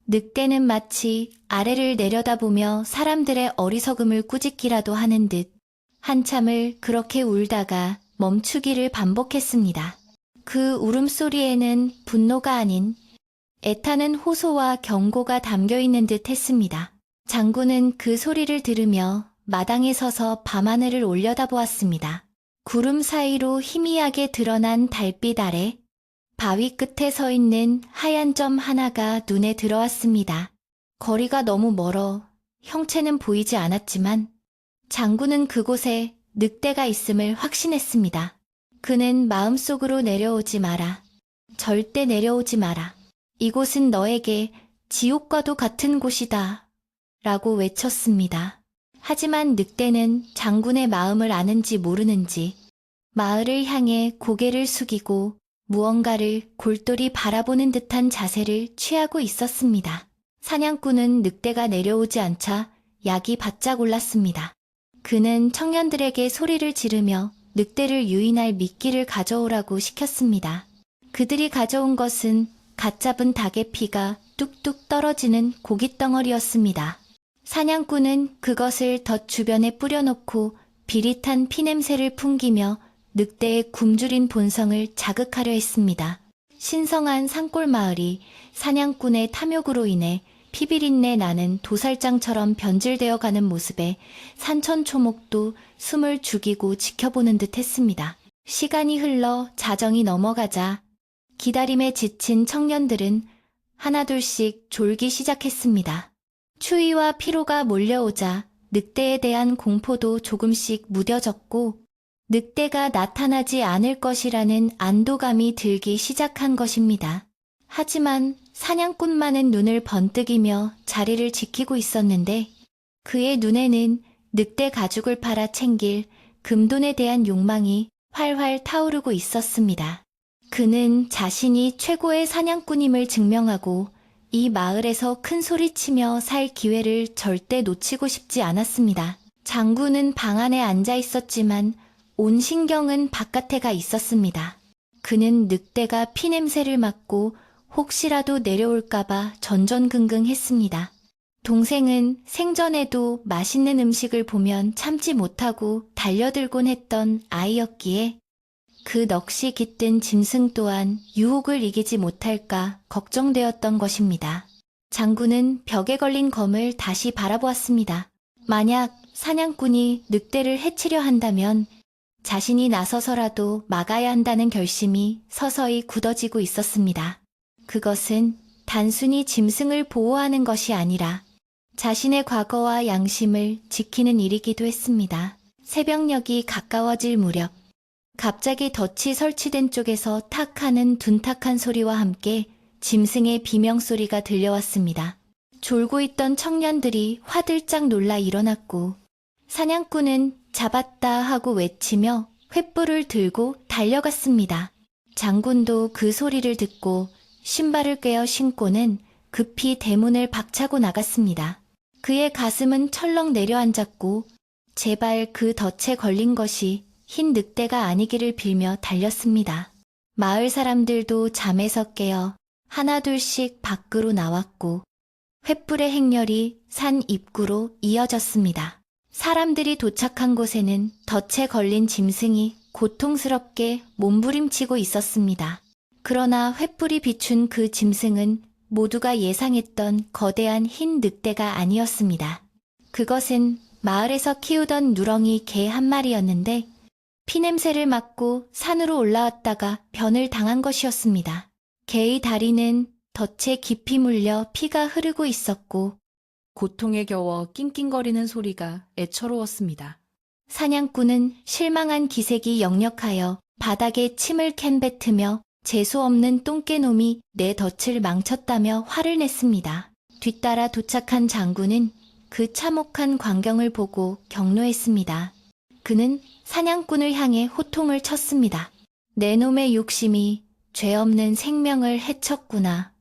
늑대는 마치 아래를 내려다보며 사람들의 어리석음을 꾸짖기라도 하는 듯 한참을 그렇게 울다가 멈추기를 반복했습니다. 그 울음소리에는 분노가 아닌 애타는 호소와 경고가 담겨있는 듯 했습니다. 장군은 그 소리를 들으며 마당에 서서 밤하늘을 올려다보았습니다. 구름 사이로 희미하게 드러난 달빛 아래 바위 끝에 서 있는 하얀 점 하나가 눈에 들어왔습니다. 거리가 너무 멀어 형체는 보이지 않았지만 장군은 그곳에 늑대가 있음을 확신했습니다. 그는 마음속으로 내려오지 마라. 절대 내려오지 마라. 이곳은 너에게 지옥과도 같은 곳이다. 라고 외쳤습니다. 하지만 늑대는 장군의 마음을 아는지 모르는지 마을을 향해 고개를 숙이고 무언가를 골똘히 바라보는 듯한 자세를 취하고 있었습니다. 사냥꾼은 늑대가 내려오지 않자 약이 바짝 올랐습니다. 그는 청년들에게 소리를 지르며 늑대를 유인할 미끼를 가져오라고 시켰습니다. 그들이 가져온 것은 갓 잡은 닭의 피가 뚝뚝 떨어지는 고깃덩어리였습니다. 사냥꾼은 그것을 덫 주변에 뿌려놓고 비릿한 피냄새를 풍기며 늑대의 굶주린 본성을 자극하려 했습니다. 신성한 산골 마을이 사냥꾼의 탐욕으로 인해 피비린내 나는 도살장처럼 변질되어 가는 모습에 산천초목도 숨을 죽이고 지켜보는 듯 했습니다. 시간이 흘러 자정이 넘어가자 기다림에 지친 청년들은 하나둘씩 졸기 시작했습니다. 추위와 피로가 몰려오자 늑대에 대한 공포도 조금씩 무뎌졌고 늑대가 나타나지 않을 것이라는 안도감이 들기 시작한 것입니다. 하지만 사냥꾼만은 눈을 번뜩이며 자리를 지키고 있었는데 그의 눈에는 늑대 가죽을 팔아 챙길 금돈에 대한 욕망이 활활 타오르고 있었습니다. 그는 자신이 최고의 사냥꾼임을 증명하고 이 마을에서 큰 소리치며 살 기회를 절대 놓치고 싶지 않았습니다. 장군은 방 안에 앉아 있었지만 온 신경은 바깥에 가 있었습니다. 그는 늑대가 피냄새를 맡고 혹시라도 내려올까봐 전전긍긍했습니다. 동생은 생전에도 맛있는 음식을 보면 참지 못하고 달려들곤 했던 아이였기에 그 넋이 깃든 짐승 또한 유혹을 이기지 못할까 걱정되었던 것입니다. 장군은 벽에 걸린 검을 다시 바라보았습니다. 만약 사냥꾼이 늑대를 해치려 한다면 자신이 나서서라도 막아야 한다는 결심이 서서히 굳어지고 있었습니다. 그것은 단순히 짐승을 보호하는 것이 아니라 자신의 과거와 양심을 지키는 일이기도 했습니다. 새벽녘이 가까워질 무렵 갑자기 덫이 설치된 쪽에서 탁 하는 둔탁한 소리와 함께 짐승의 비명소리가 들려왔습니다. 졸고 있던 청년들이 화들짝 놀라 일어났고 사냥꾼은 잡았다 하고 외치며 횃불을 들고 달려갔습니다. 장군도 그 소리를 듣고 신발을 꿰어 신고는 급히 대문을 박차고 나갔습니다. 그의 가슴은 철렁 내려앉았고 제발 그 덫에 걸린 것이 흰 늑대가 아니기를 빌며 달렸습니다. 마을 사람들도 잠에서 깨어 하나둘씩 밖으로 나왔고 횃불의 행렬이 산 입구로 이어졌습니다. 사람들이 도착한 곳에는 덫에 걸린 짐승이 고통스럽게 몸부림치고 있었습니다. 그러나 횃불이 비춘 그 짐승은 모두가 예상했던 거대한 흰 늑대가 아니었습니다. 그것은 마을에서 키우던 누렁이 개 한 마리였는데 피냄새를 맡고 산으로 올라왔다가 변을 당한 것이었습니다. 개의 다리는 덫에 깊이 물려 피가 흐르고 있었고 고통에 겨워 낑낑거리는 소리가 애처로웠습니다. 사냥꾼은 실망한 기색이 역력하여 바닥에 침을 캔뱉으며 재수없는 똥개놈이 내 덫을 망쳤다며 화를 냈습니다. 뒤따라 도착한 장군은 그 참혹한 광경을 보고 격노했습니다. 그는 사냥꾼을 향해 호통을 쳤습니다. 내 놈의 욕심이 죄 없는 생명을 해쳤구나.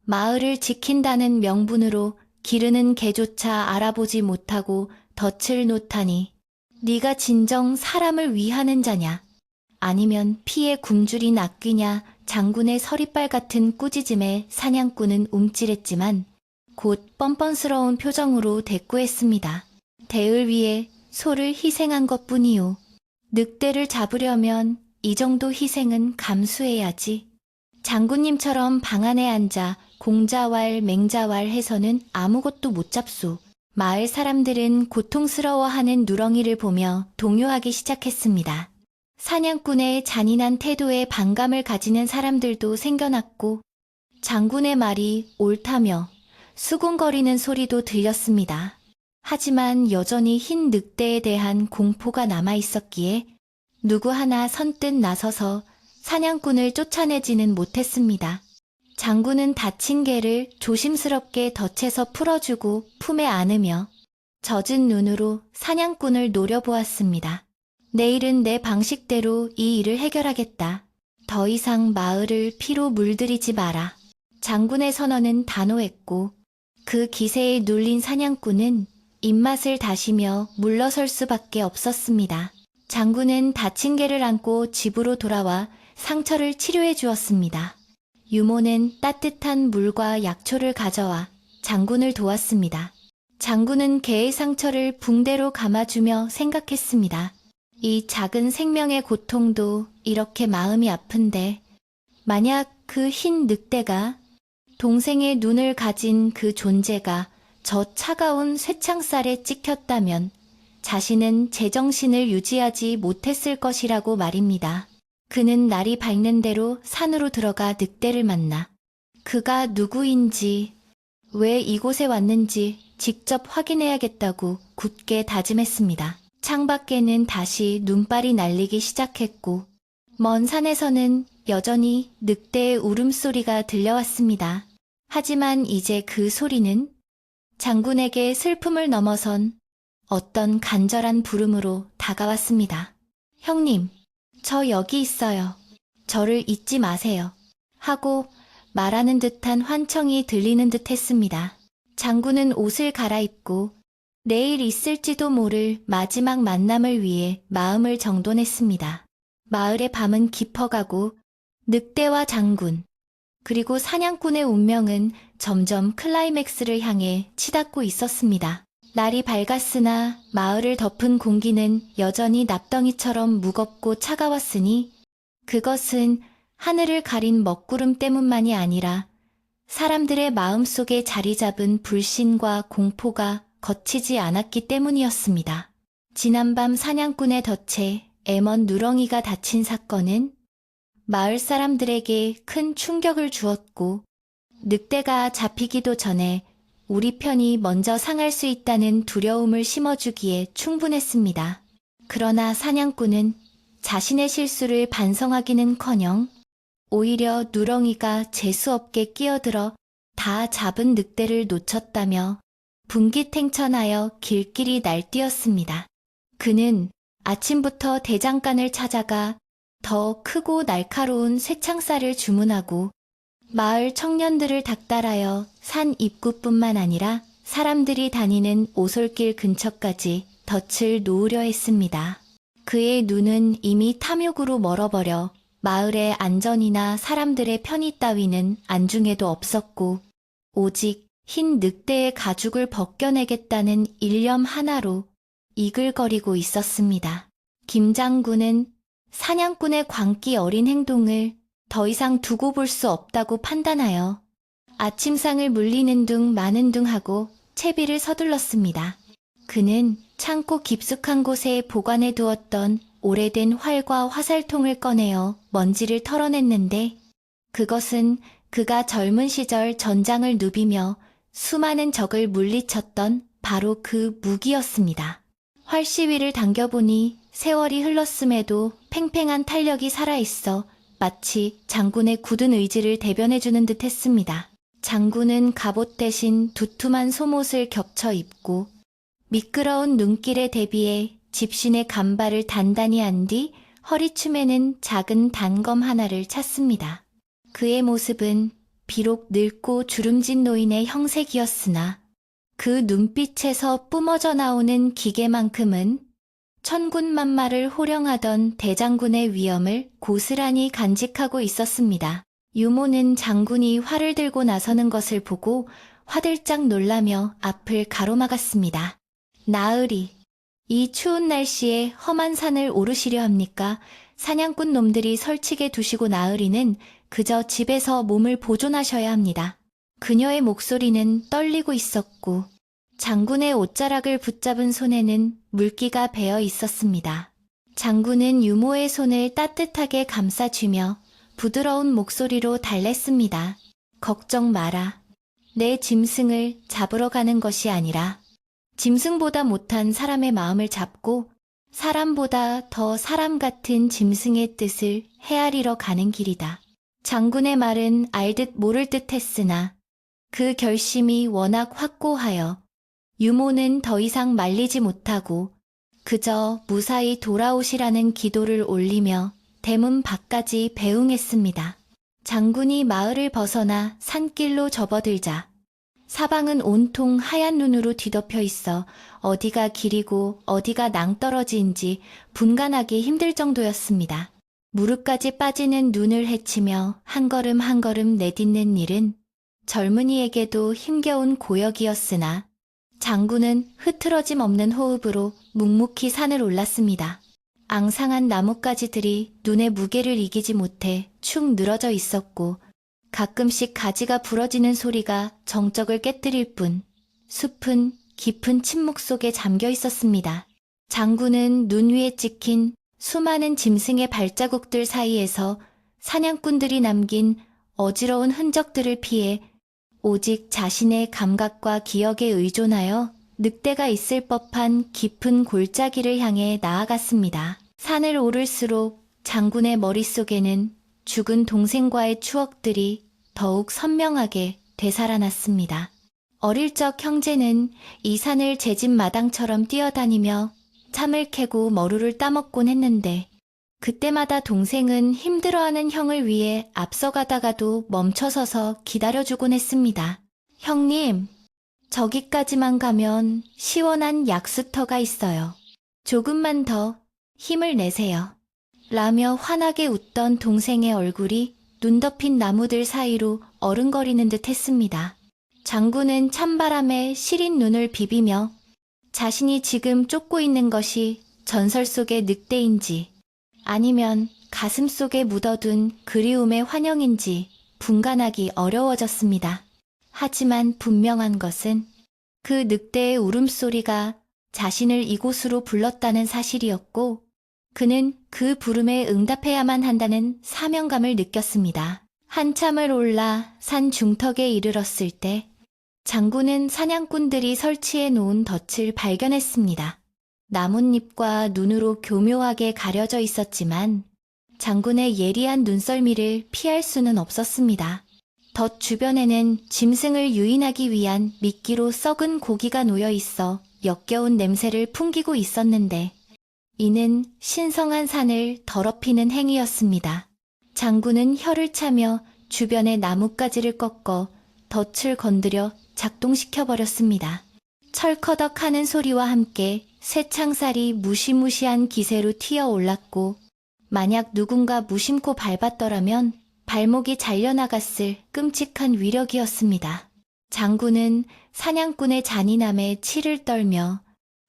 마을을 지킨다는 명분으로 기르는 개조차 알아보지 못하고 덫을 놓다니 네가 진정 사람을 위하는 자냐? 아니면 피에 굶주린 악귀냐? 장군의 서리빨 같은 꾸짖음에 사냥꾼은 움찔했지만 곧 뻔뻔스러운 표정으로 대꾸했습니다. 대을 위해 소를 희생한 것뿐이요. 늑대를 잡으려면 이 정도 희생은 감수해야지. 장군님처럼 방 안에 앉아 공자왈 맹자왈 해서는 아무것도 못 잡소. 마을 사람들은 고통스러워하는 누렁이를 보며 동요하기 시작했습니다. 사냥꾼의 잔인한 태도에 반감을 가지는 사람들도 생겨났고 장군의 말이 옳다며 수군거리는 소리도 들렸습니다. 하지만 여전히 흰 늑대에 대한 공포가 남아있었기에 누구 하나 선뜻 나서서 사냥꾼을 쫓아내지는 못했습니다. 장군은 다친 개를 조심스럽게 덫에서 풀어주고 품에 안으며 젖은 눈으로 사냥꾼을 노려보았습니다. 내일은 내 방식대로 이 일을 해결하겠다. 더 이상 마을을 피로 물들이지 마라. 장군의 선언은 단호했고 그 기세에 눌린 사냥꾼은 입맛을 다시며 물러설 수밖에 없었습니다. 장군은 다친 개를 안고 집으로 돌아와 상처를 치료해 주었습니다. 유모는 따뜻한 물과 약초를 가져와 장군을 도왔습니다. 장군은 개의 상처를 붕대로 감아주며 생각했습니다. 이 작은 생명의 고통도 이렇게 마음이 아픈데 만약 그 흰 늑대가 동생의 눈을 가진 그 존재가 저 차가운 쇠창살에 찍혔다면 자신은 제정신을 유지하지 못했을 것이라고 말입니다. 그는 날이 밝는 대로 산으로 들어가 늑대를 만나 그가 누구인지 왜 이곳에 왔는지 직접 확인해야겠다고 굳게 다짐했습니다. 창밖에는 다시 눈발이 날리기 시작했고 먼 산에서는 여전히 늑대의 울음소리가 들려왔습니다. 하지만 이제 그 소리는 장군에게 슬픔을 넘어선 어떤 간절한 부름으로 다가왔습니다. 형님, 저 여기 있어요. 저를 잊지 마세요. 하고 말하는 듯한 환청이 들리는 듯 했습니다. 장군은 옷을 갈아입고 내일 있을지도 모를 마지막 만남을 위해 마음을 정돈했습니다. 마을의 밤은 깊어가고 늑대와 장군, 그리고 사냥꾼의 운명은 점점 클라이맥스를 향해 치닫고 있었습니다. 날이 밝았으나 마을을 덮은 공기는 여전히 납덩이처럼 무겁고 차가웠으니 그것은 하늘을 가린 먹구름 때문만이 아니라 사람들의 마음속에 자리 잡은 불신과 공포가 거치지 않았기 때문이었습니다. 지난밤 사냥꾼의 덫에 애먼 누렁이가 다친 사건은 마을 사람들에게 큰 충격을 주었고 늑대가 잡히기도 전에 우리 편이 먼저 상할 수 있다는 두려움을 심어주기에 충분했습니다. 그러나 사냥꾼은 자신의 실수를 반성하기는커녕 오히려 누렁이가 재수없게 끼어들어 다 잡은 늑대를 놓쳤다며 분기탱천하여 길길이 날뛰었습니다. 그는 아침부터 대장간을 찾아가 더 크고 날카로운 쇠창살을 주문하고 마을 청년들을 닥달하여 산 입구뿐만 아니라 사람들이 다니는 오솔길 근처까지 덫을 놓으려 했습니다. 그의 눈은 이미 탐욕으로 멀어버려 마을의 안전이나 사람들의 편의 따위는 안중에도 없었고 오직 흰 늑대의 가죽을 벗겨내겠다는 일념 하나로 이글거리고 있었습니다. 김 장군은 사냥꾼의 광기 어린 행동을 더 이상 두고 볼 수 없다고 판단하여 아침상을 물리는 둥 마는 둥 하고 채비를 서둘렀습니다. 그는 창고 깊숙한 곳에 보관해 두었던 오래된 활과 화살통을 꺼내어 먼지를 털어냈는데 그것은 그가 젊은 시절 전장을 누비며 수많은 적을 물리쳤던 바로 그 무기였습니다. 활시위를 당겨보니 세월이 흘렀음에도 팽팽한 탄력이 살아있어 마치 장군의 굳은 의지를 대변해주는 듯 했습니다. 장군은 갑옷 대신 두툼한 속옷을 겹쳐 입고 미끄러운 눈길에 대비해 집신의 간발을 단단히 한 뒤 허리춤에는 작은 단검 하나를 찼습니다. 그의 모습은 비록 늙고 주름진 노인의 형색이었으나 그 눈빛에서 뿜어져 나오는 기계만큼은 천군만마를 호령하던 대장군의 위엄을 고스란히 간직하고 있었습니다. 유모는 장군이 활을 들고 나서는 것을 보고 화들짝 놀라며 앞을 가로막았습니다. 나으리, 이 추운 날씨에 험한 산을 오르시려 합니까? 사냥꾼 놈들이 설치게 두시고 나으리는 그저 집에서 몸을 보존하셔야 합니다. 그녀의 목소리는 떨리고 있었고 장군의 옷자락을 붙잡은 손에는 물기가 배어 있었습니다. 장군은 유모의 손을 따뜻하게 감싸주며 부드러운 목소리로 달랬습니다. 걱정 마라. 내 짐승을 잡으러 가는 것이 아니라 짐승보다 못한 사람의 마음을 잡고 사람보다 더 사람 같은 짐승의 뜻을 헤아리러 가는 길이다. 장군의 말은 알듯 모를 듯 했으나 그 결심이 워낙 확고하여 유모는 더 이상 말리지 못하고 그저 무사히 돌아오시라는 기도를 올리며 대문 밖까지 배웅했습니다. 장군이 마을을 벗어나 산길로 접어들자 사방은 온통 하얀 눈으로 뒤덮여 있어 어디가 길이고 어디가 낭떠러지인지 분간하기 힘들 정도였습니다. 무릎까지 빠지는 눈을 헤치며 한 걸음 한 걸음 내딛는 일은 젊은이에게도 힘겨운 고역이었으나 장군은 흐트러짐 없는 호흡으로 묵묵히 산을 올랐습니다. 앙상한 나뭇가지들이 눈의 무게를 이기지 못해 축 늘어져 있었고 가끔씩 가지가 부러지는 소리가 정적을 깨뜨릴 뿐 숲은 깊은 침묵 속에 잠겨 있었습니다. 장군은 눈 위에 찍힌 수많은 짐승의 발자국들 사이에서 사냥꾼들이 남긴 어지러운 흔적들을 피해 오직 자신의 감각과 기억에 의존하여 늑대가 있을 법한 깊은 골짜기를 향해 나아갔습니다. 산을 오를수록 장군의 머릿속에는 죽은 동생과의 추억들이 더욱 선명하게 되살아났습니다. 어릴 적 형제는 이 산을 제 집 마당처럼 뛰어다니며 참을 캐고 머루를 따먹곤 했는데 그때마다 동생은 힘들어하는 형을 위해 앞서가다가도 멈춰서서 기다려주곤 했습니다. 형님, 저기까지만 가면 시원한 약수터가 있어요. 조금만 더 힘을 내세요. 라며 환하게 웃던 동생의 얼굴이 눈 덮인 나무들 사이로 어른거리는 듯 했습니다. 장군은 찬바람에 시린 눈을 비비며 자신이 지금 쫓고 있는 것이 전설 속의 늑대인지 아니면 가슴 속에 묻어둔 그리움의 환영인지 분간하기 어려워졌습니다. 하지만 분명한 것은 그 늑대의 울음소리가 자신을 이곳으로 불렀다는 사실이었고 그는 그 부름에 응답해야만 한다는 사명감을 느꼈습니다. 한참을 올라 산 중턱에 이르렀을 때 장군은 사냥꾼들이 설치해 놓은 덫을 발견했습니다. 나뭇잎과 눈으로 교묘하게 가려져 있었지만 장군의 예리한 눈썰미를 피할 수는 없었습니다. 덫 주변에는 짐승을 유인하기 위한 미끼로 썩은 고기가 놓여 있어 역겨운 냄새를 풍기고 있었는데 이는 신성한 산을 더럽히는 행위였습니다. 장군은 혀를 차며 주변의 나뭇가지를 꺾어 덫을 건드려 작동시켜버렸습니다. 철커덕 하는 소리와 함께 쇠창살이 무시무시한 기세로 튀어올랐고 만약 누군가 무심코 밟았더라면 발목이 잘려나갔을 끔찍한 위력이었습니다. 장군은 사냥꾼의 잔인함에 치를 떨며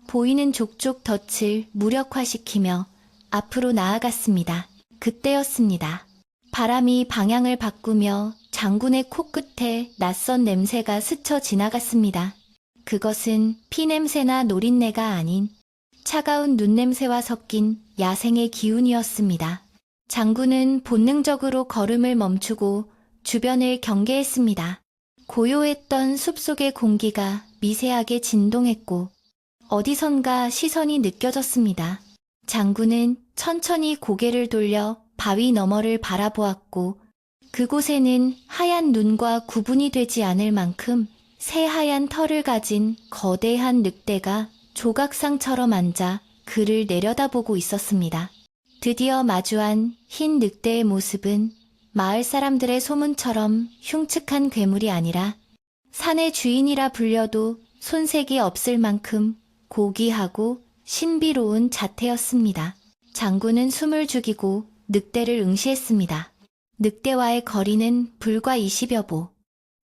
보이는 족족 덫을 무력화시키며 앞으로 나아갔습니다. 그때였습니다. 바람이 방향을 바꾸며 장군의 코끝에 낯선 냄새가 스쳐 지나갔습니다. 그것은 피냄새나 노린내가 아닌 차가운 눈냄새와 섞인 야생의 기운이었습니다. 장군은 본능적으로 걸음을 멈추고 주변을 경계했습니다. 고요했던 숲속의 공기가 미세하게 진동했고 어디선가 시선이 느껴졌습니다. 장군은 천천히 고개를 돌려 바위 너머를 바라보았고 그곳에는 하얀 눈과 구분이 되지 않을 만큼 새하얀 털을 가진 거대한 늑대가 조각상처럼 앉아 그를 내려다보고 있었습니다. 드디어 마주한 흰 늑대의 모습은 마을 사람들의 소문처럼 흉측한 괴물이 아니라 산의 주인이라 불려도 손색이 없을 만큼 고귀하고 신비로운 자태였습니다. 장군은 숨을 죽이고 늑대를 응시했습니다. 늑대와의 거리는 불과 20여 보.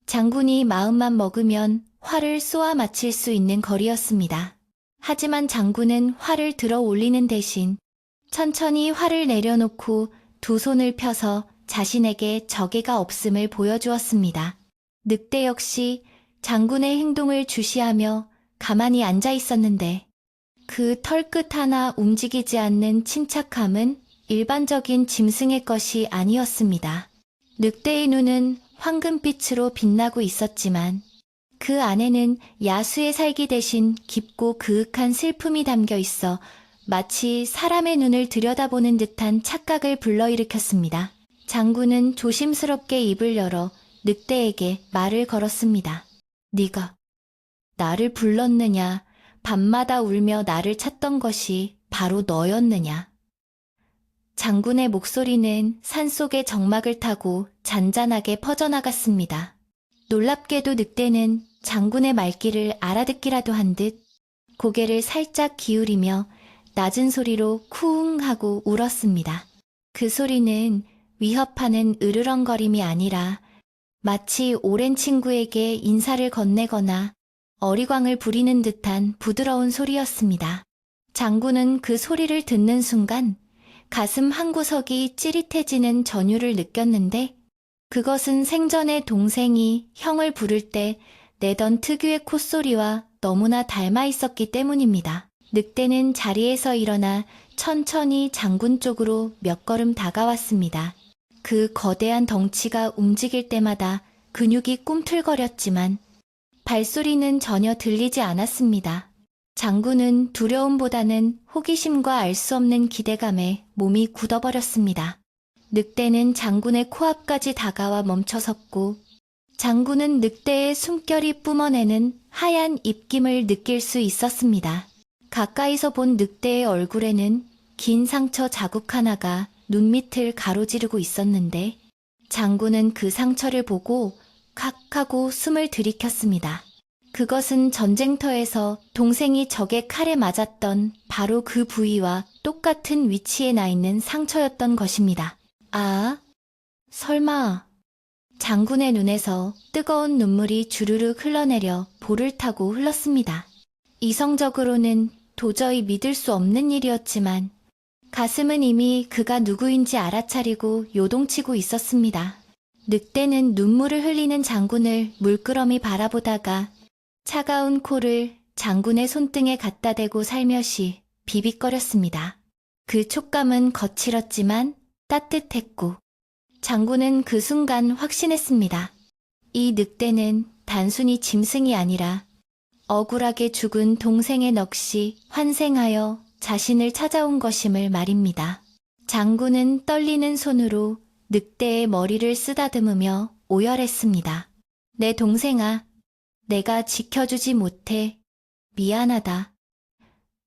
장군이 마음만 먹으면 활을 쏘아 맞힐 수 있는 거리였습니다. 하지만 장군은 활을 들어 올리는 대신 천천히 활을 내려놓고 두 손을 펴서 자신에게 적의가 없음을 보여주었습니다. 늑대 역시 장군의 행동을 주시하며 가만히 앉아 있었는데 그 털끝 하나 움직이지 않는 침착함은 일반적인 짐승의 것이 아니었습니다. 늑대의 눈은 황금빛으로 빛나고 있었지만 그 안에는 야수의 살기 대신 깊고 그윽한 슬픔이 담겨 있어 마치 사람의 눈을 들여다보는 듯한 착각을 불러일으켰습니다. 장군은 조심스럽게 입을 열어 늑대에게 말을 걸었습니다. 네가 나를 불렀느냐, 밤마다 울며 나를 찾던 것이 바로 너였느냐. 장군의 목소리는 산속의 정막을 타고 잔잔하게 퍼져나갔습니다. 놀랍게도 늑대는 장군의 말귀를 알아듣기라도 한 듯 고개를 살짝 기울이며 낮은 소리로 쿠웅 하고 울었습니다. 그 소리는 위협하는 으르렁거림이 아니라 마치 오랜 친구에게 인사를 건네거나 어리광을 부리는 듯한 부드러운 소리였습니다. 장군은 그 소리를 듣는 순간 가슴 한구석이 찌릿해지는 전율을 느꼈는데 그것은 생전에 동생이 형을 부를 때 내던 특유의 콧소리와 너무나 닮아 있었기 때문입니다. 늑대는 자리에서 일어나 천천히 장군 쪽으로 몇 걸음 다가왔습니다. 그 거대한 덩치가 움직일 때마다 근육이 꿈틀거렸지만 발소리는 전혀 들리지 않았습니다. 장군은 두려움보다는 호기심과 알 수 없는 기대감에 몸이 굳어버렸습니다. 늑대는 장군의 코앞까지 다가와 멈춰섰고 장군은 늑대의 숨결이 뿜어내는 하얀 입김을 느낄 수 있었습니다. 가까이서 본 늑대의 얼굴에는 긴 상처 자국 하나가 눈밑을 가로지르고 있었는데 장군은 그 상처를 보고 칵 하고 숨을 들이켰습니다. 그것은 전쟁터에서 동생이 적의 칼에 맞았던 바로 그 부위와 똑같은 위치에 나 있는 상처였던 것입니다. 아, 설마. 장군의 눈에서 뜨거운 눈물이 주르륵 흘러내려 볼을 타고 흘렀습니다. 이성적으로는 도저히 믿을 수 없는 일이었지만 가슴은 이미 그가 누구인지 알아차리고 요동치고 있었습니다. 늑대는 눈물을 흘리는 장군을 물끄러미 바라보다가 차가운 코를 장군의 손등에 갖다 대고 살며시 비빅거렸습니다. 그 촉감은 거칠었지만 따뜻했고 장군은 그 순간 확신했습니다. 이 늑대는 단순히 짐승이 아니라 억울하게 죽은 동생의 넋이 환생하여 자신을 찾아온 것임을 말입니다. 장군은 떨리는 손으로 늑대의 머리를 쓰다듬으며 오열했습니다. 내 동생아, 내가 지켜주지 못해 미안하다.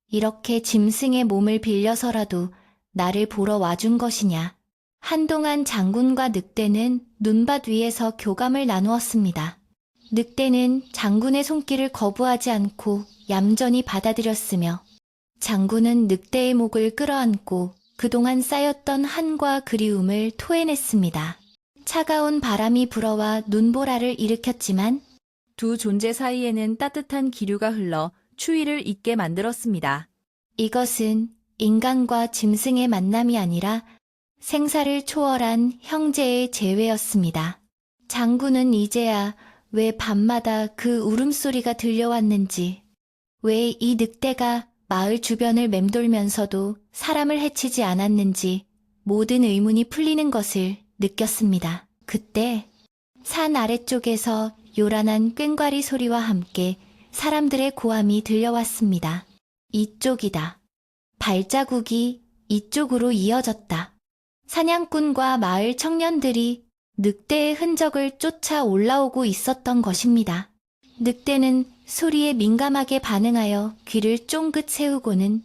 이렇게 짐승의 몸을 빌려서라도 나를 보러 와준 것이냐. 한동안 장군과 늑대는 눈밭 위에서 교감을 나누었습니다. 늑대는 장군의 손길을 거부하지 않고 얌전히 받아들였으며 장군은 늑대의 목을 끌어안고 그동안 쌓였던 한과 그리움을 토해냈습니다. 차가운 바람이 불어와 눈보라를 일으켰지만 두 존재 사이에는 따뜻한 기류가 흘러 추위를 잊게 만들었습니다. 이것은 인간과 짐승의 만남이 아니라 생사를 초월한 형제의 재회였습니다. 장군은 이제야 왜 밤마다 그 울음소리가 들려왔는지, 왜 이 늑대가 마을 주변을 맴돌면서도 사람을 해치지 않았는지 모든 의문이 풀리는 것을 느꼈습니다. 그때 산 아래쪽에서 요란한 꽹과리 소리와 함께 사람들의 고함이 들려왔습니다. 이쪽이다. 발자국이 이쪽으로 이어졌다. 사냥꾼과 마을 청년들이 늑대의 흔적을 쫓아 올라오고 있었던 것입니다. 늑대는 소리에 민감하게 반응하여 귀를 쫑긋 세우고는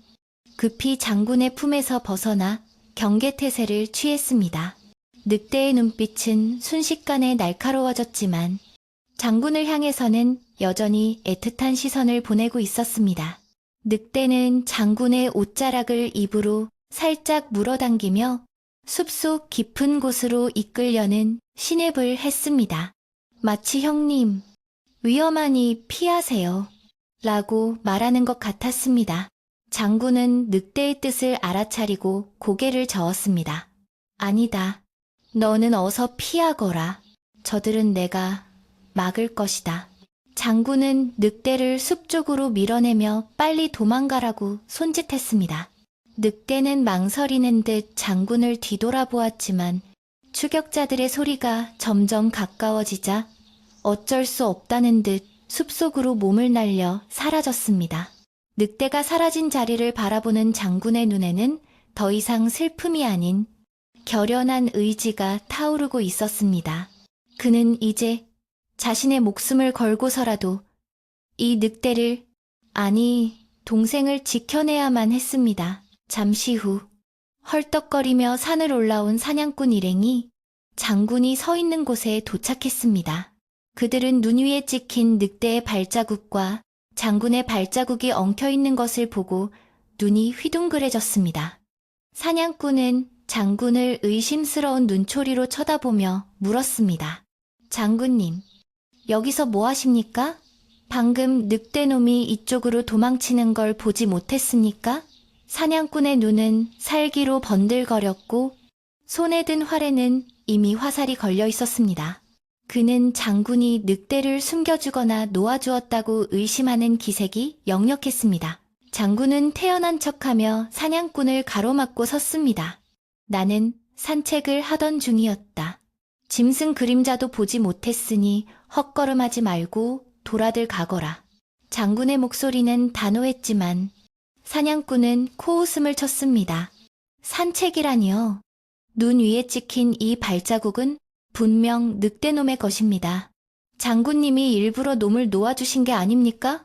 급히 장군의 품에서 벗어나 경계태세를 취했습니다. 늑대의 눈빛은 순식간에 날카로워졌지만 장군을 향해서는 여전히 애틋한 시선을 보내고 있었습니다. 늑대는 장군의 옷자락을 입으로 살짝 물어당기며 숲속 깊은 곳으로 이끌려는 신음을 했습니다. 마치 형님, 위험하니 피하세요. 라고 말하는 것 같았습니다. 장군은 늑대의 뜻을 알아차리고 고개를 저었습니다. 아니다. 너는 어서 피하거라. 저들은 내가 막을 것이다. 장군은 늑대를 숲 쪽으로 밀어내며 빨리 도망가라고 손짓했습니다. 늑대는 망설이는 듯 장군을 뒤돌아보았지만 추격자들의 소리가 점점 가까워지자 어쩔 수 없다는 듯 숲속으로 몸을 날려 사라졌습니다. 늑대가 사라진 자리를 바라보는 장군의 눈에는 더 이상 슬픔이 아닌 결연한 의지가 타오르고 있었습니다. 그는 이제 자신의 목숨을 걸고서라도 이 늑대를, 아니 동생을 지켜내야만 했습니다. 잠시 후 헐떡거리며 산을 올라온 사냥꾼 일행이 장군이 서 있는 곳에 도착했습니다. 그들은 눈 위에 찍힌 늑대의 발자국과 장군의 발자국이 엉켜있는 것을 보고 눈이 휘둥그레졌습니다. 사냥꾼은 장군을 의심스러운 눈초리로 쳐다보며 물었습니다. 장군님, 여기서 뭐 하십니까? 방금 늑대놈이 이쪽으로 도망치는 걸 보지 못했습니까? 사냥꾼의 눈은 살기로 번들거렸고 손에 든 활에는 이미 화살이 걸려 있었습니다. 그는 장군이 늑대를 숨겨주거나 놓아주었다고 의심하는 기색이 역력했습니다. 장군은 태연한 척하며 사냥꾼을 가로막고 섰습니다. 나는 산책을 하던 중이었다. 짐승 그림자도 보지 못했으니 헛걸음하지 말고 돌아들 가거라. 장군의 목소리는 단호했지만 사냥꾼은 코웃음을 쳤습니다. 산책이라니요. 눈 위에 찍힌 이 발자국은 분명 늑대놈의 것입니다. 장군님이 일부러 놈을 놓아주신 게 아닙니까?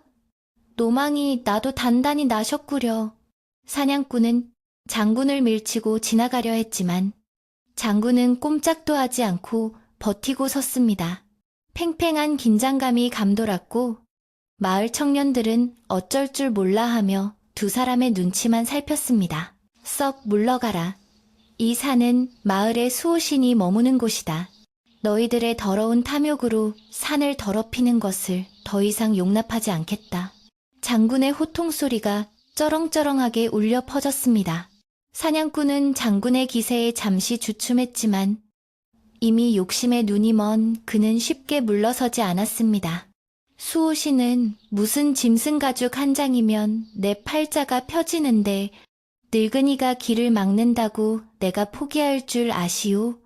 노망이 나도 단단히 나셨구려. 사냥꾼은 장군을 밀치고 지나가려 했지만 장군은 꼼짝도 하지 않고 버티고 섰습니다. 팽팽한 긴장감이 감돌았고 마을 청년들은 어쩔 줄 몰라 하며 두 사람의 눈치만 살폈습니다. 썩 물러가라. 이 산은 마을의 수호신이 머무는 곳이다. 너희들의 더러운 탐욕으로 산을 더럽히는 것을 더 이상 용납하지 않겠다. 장군의 호통소리가 쩌렁쩌렁하게 울려 퍼졌습니다. 사냥꾼은 장군의 기세에 잠시 주춤했지만 이미 욕심에 눈이 먼 그는 쉽게 물러서지 않았습니다. 수호신은 무슨 짐승 가죽 한 장이면 내 팔자가 펴지는데 늙은이가 길을 막는다고 내가 포기할 줄 아시오?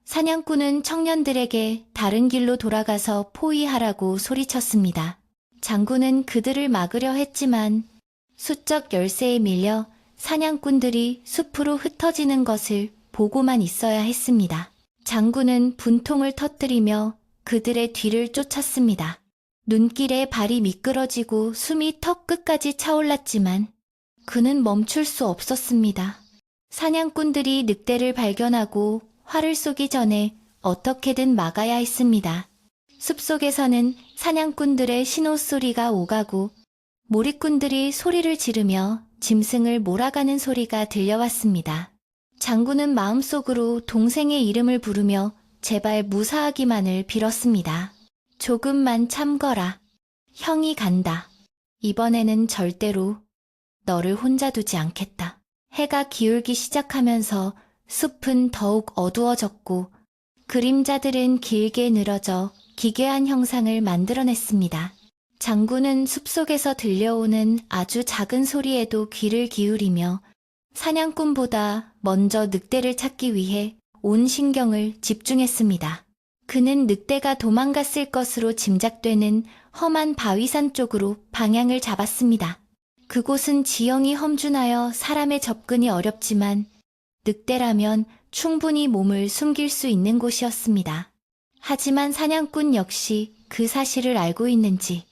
사냥꾼은 청년들에게 다른 길로 돌아가서 포위하라고 소리쳤습니다. 장군은 그들을 막으려 했지만 수적 열세에 밀려 사냥꾼들이 숲으로 흩어지는 것을 보고만 있어야 했습니다. 장군은 분통을 터뜨리며 그들의 뒤를 쫓았습니다. 눈길에 발이 미끄러지고 숨이 턱 끝까지 차올랐지만 그는 멈출 수 없었습니다. 사냥꾼들이 늑대를 발견하고 활을 쏘기 전에 어떻게든 막아야 했습니다. 숲속에서는 사냥꾼들의 신호소리가 오가고 몰입꾼들이 소리를 지르며 짐승을 몰아가는 소리가 들려왔습니다. 장군은 마음속으로 동생의 이름을 부르며 제발 무사하기만을 빌었습니다. 조금만 참거라. 형이 간다. 이번에는 절대로 너를 혼자 두지 않겠다. 해가 기울기 시작하면서 숲은 더욱 어두워졌고 그림자들은 길게 늘어져 기괴한 형상을 만들어냈습니다. 장군은 숲속에서 들려오는 아주 작은 소리에도 귀를 기울이며 사냥꾼보다 먼저 늑대를 찾기 위해 온 신경을 집중했습니다. 그는 늑대가 도망갔을 것으로 짐작되는 험한 바위산 쪽으로 방향을 잡았습니다. 그곳은 지형이 험준하여 사람의 접근이 어렵지만 늑대라면 충분히 몸을 숨길 수 있는 곳이었습니다. 하지만 사냥꾼 역시 그 사실을 알고 있는지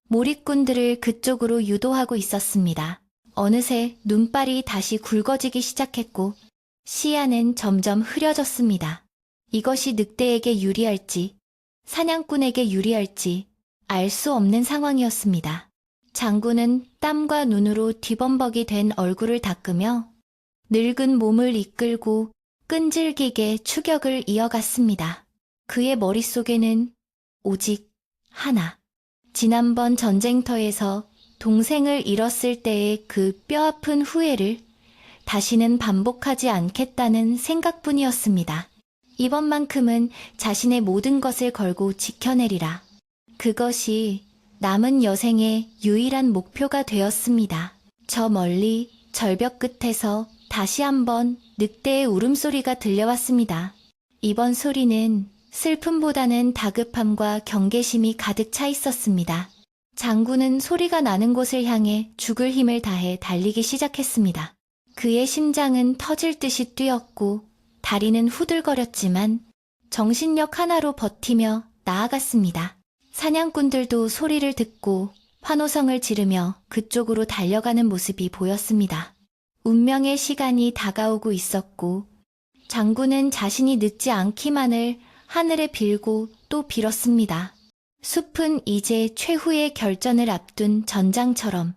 몰입꾼들을 그쪽으로 유도하고 있었습니다. 어느새 눈발이 다시 굵어지기 시작했고 시야는 점점 흐려졌습니다. 이것이 늑대에게 유리할지 사냥꾼에게 유리할지 알 수 없는 상황이었습니다. 장군은 땀과 눈으로 뒤범벅이 된 얼굴을 닦으며 늙은 몸을 이끌고 끈질기게 추격을 이어갔습니다. 그의 머릿속에는 오직 하나. 지난번 전쟁터에서 동생을 잃었을 때의 그 뼈아픈 후회를 다시는 반복하지 않겠다는 생각뿐이었습니다. 이번만큼은 자신의 모든 것을 걸고 지켜내리라. 그것이 남은 여생의 유일한 목표가 되었습니다. 저 멀리 절벽 끝에서 다시 한번 늑대의 울음소리가 들려왔습니다. 이번 소리는 슬픔보다는 다급함과 경계심이 가득 차 있었습니다. 장군은 소리가 나는 곳을 향해 죽을 힘을 다해 달리기 시작했습니다. 그의 심장은 터질 듯이 뛰었고 다리는 후들거렸지만 정신력 하나로 버티며 나아갔습니다. 사냥꾼들도 소리를 듣고 환호성을 지르며 그쪽으로 달려가는 모습이 보였습니다. 운명의 시간이 다가오고 있었고 장군은 자신이 늦지 않기만을 하늘에 빌고 또 빌었습니다. 숲은 이제 최후의 결전을 앞둔 전장처럼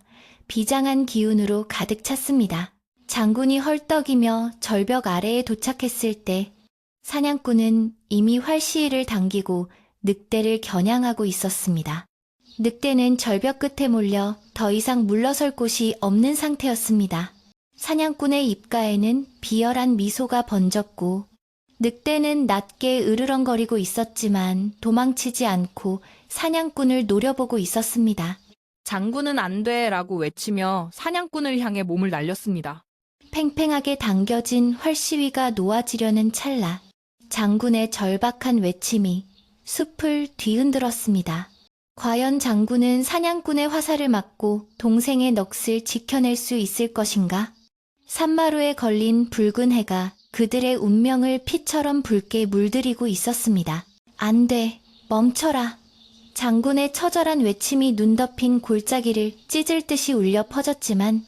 비장한 기운으로 가득 찼습니다. 장군이 헐떡이며 절벽 아래에 도착했을 때 사냥꾼은 이미 활시위를 당기고 늑대를 겨냥하고 있었습니다. 늑대는 절벽 끝에 몰려 더 이상 물러설 곳이 없는 상태였습니다. 사냥꾼의 입가에는 비열한 미소가 번졌고 늑대는 낮게 으르렁거리고 있었지만 도망치지 않고 사냥꾼을 노려보고 있었습니다. 장군은 안 돼! 라고 외치며 사냥꾼을 향해 몸을 날렸습니다. 팽팽하게 당겨진 활시위가 놓아지려는 찰나 장군의 절박한 외침이 숲을 뒤흔들었습니다. 과연 장군은 사냥꾼의 화살을 맞고 동생의 넋을 지켜낼 수 있을 것인가? 산마루에 걸린 붉은 해가 그들의 운명을 피처럼 붉게 물들이고 있었습니다. 안 돼, 멈춰라. 장군의 처절한 외침이 눈 덮인 골짜기를 찢을 듯이 울려 퍼졌지만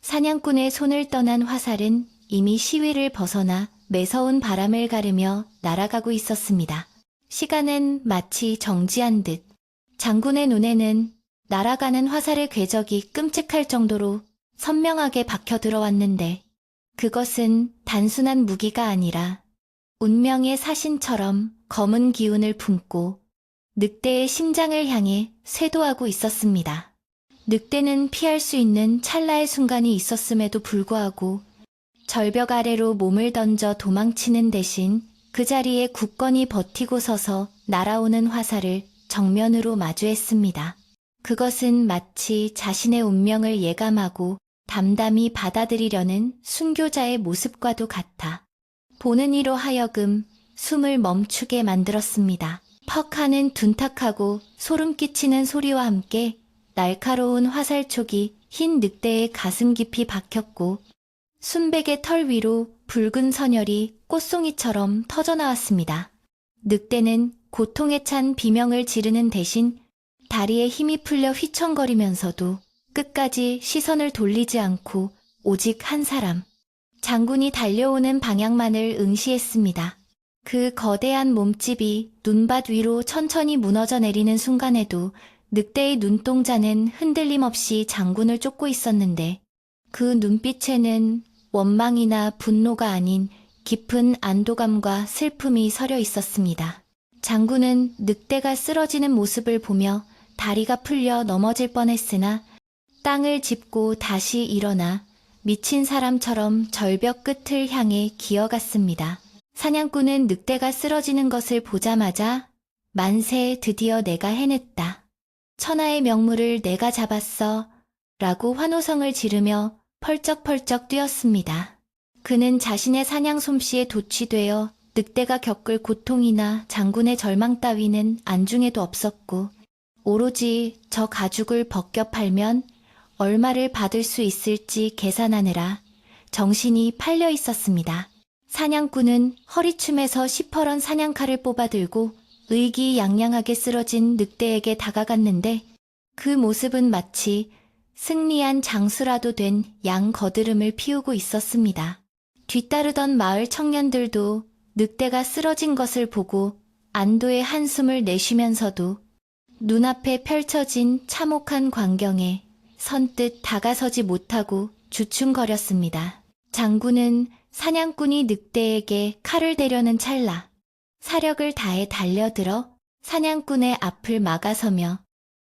사냥꾼의 손을 떠난 화살은 이미 시위를 벗어나 매서운 바람을 가르며 날아가고 있었습니다. 시간은 마치 정지한 듯 장군의 눈에는 날아가는 화살의 궤적이 끔찍할 정도로 선명하게 박혀 들어왔는데 그것은 단순한 무기가 아니라 운명의 사신처럼 검은 기운을 품고 늑대의 심장을 향해 쇄도하고 있었습니다. 늑대는 피할 수 있는 찰나의 순간이 있었음에도 불구하고 절벽 아래로 몸을 던져 도망치는 대신 그 자리에 굳건히 버티고 서서 날아오는 화살을 정면으로 마주했습니다. 그것은 마치 자신의 운명을 예감하고 담담히 받아들이려는 순교자의 모습과도 같아 보는 이로 하여금 숨을 멈추게 만들었습니다. 퍽 하는 둔탁하고 소름 끼치는 소리와 함께 날카로운 화살촉이 흰 늑대의 가슴 깊이 박혔고 순백의 털 위로 붉은 선혈이 꽃송이처럼 터져나왔습니다. 늑대는 고통에 찬 비명을 지르는 대신 다리에 힘이 풀려 휘청거리면서도 끝까지 시선을 돌리지 않고 오직 한 사람, 장군이 달려오는 방향만을 응시했습니다. 그 거대한 몸집이 눈밭 위로 천천히 무너져 내리는 순간에도 늑대의 눈동자는 흔들림 없이 장군을 쫓고 있었는데 그 눈빛에는 원망이나 분노가 아닌 깊은 안도감과 슬픔이 서려 있었습니다. 장군은 늑대가 쓰러지는 모습을 보며 다리가 풀려 넘어질 뻔했으나 땅을 짚고 다시 일어나 미친 사람처럼 절벽 끝을 향해 기어갔습니다. 사냥꾼은 늑대가 쓰러지는 것을 보자마자 만세, 드디어 내가 해냈다. 천하의 명물을 내가 잡았어. 라고 환호성을 지르며 펄쩍펄쩍 뛰었습니다. 그는 자신의 사냥 솜씨에 도취되어 늑대가 겪을 고통이나 장군의 절망 따위는 안중에도 없었고 오로지 저 가죽을 벗겨 팔면 얼마를 받을 수 있을지 계산하느라 정신이 팔려 있었습니다. 사냥꾼은 허리춤에서 시퍼런 사냥칼을 뽑아들고 의기양양하게 쓰러진 늑대에게 다가갔는데 그 모습은 마치 승리한 장수라도 된 양 거드름을 피우고 있었습니다. 뒤따르던 마을 청년들도 늑대가 쓰러진 것을 보고 안도의 한숨을 내쉬면서도 눈앞에 펼쳐진 참혹한 광경에 선뜻 다가서지 못하고 주춤거렸습니다. 장군은 사냥꾼이 늑대에게 칼을 대려는 찰나 사력을 다해 달려들어 사냥꾼의 앞을 막아서며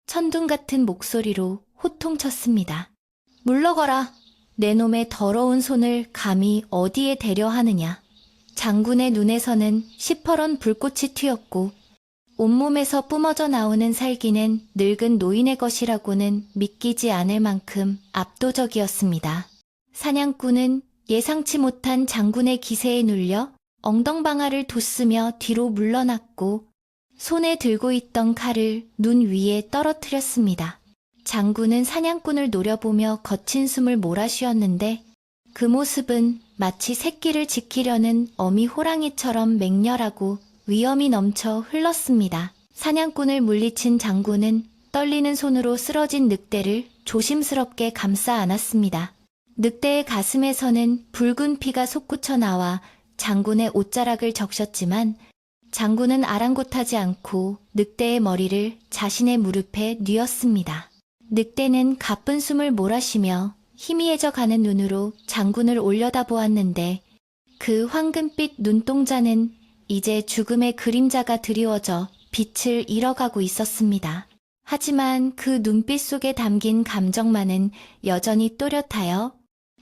천둥 같은 목소리로 호통쳤습니다. 물러거라. 내 놈의 더러운 손을 감히 어디에 대려 하느냐. 장군의 눈에서는 시퍼런 불꽃이 튀었고 온몸에서 뿜어져 나오는 살기는 늙은 노인의 것이라고는 믿기지 않을 만큼 압도적이었습니다. 사냥꾼은 예상치 못한 장군의 기세에 눌려 엉덩방아를 돋으며 뒤로 물러났고 손에 들고 있던 칼을 눈 위에 떨어뜨렸습니다. 장군은 사냥꾼을 노려보며 거친 숨을 몰아쉬었는데 그 모습은 마치 새끼를 지키려는 어미 호랑이처럼 맹렬하고 위험이 넘쳐 흘렀습니다. 사냥꾼을 물리친 장군은 떨리는 손으로 쓰러진 늑대를 조심스럽게 감싸 안았습니다. 늑대의 가슴에서는 붉은 피가 솟구쳐 나와 장군의 옷자락을 적셨지만 장군은 아랑곳하지 않고 늑대의 머리를 자신의 무릎에 뉘었습니다. 늑대는 가쁜 숨을 몰아쉬며 희미해져 가는 눈으로 장군을 올려다보았는데 그 황금빛 눈동자는 이제 죽음의 그림자가 드리워져 빛을 잃어가고 있었습니다. 하지만 그 눈빛 속에 담긴 감정만은 여전히 또렷하여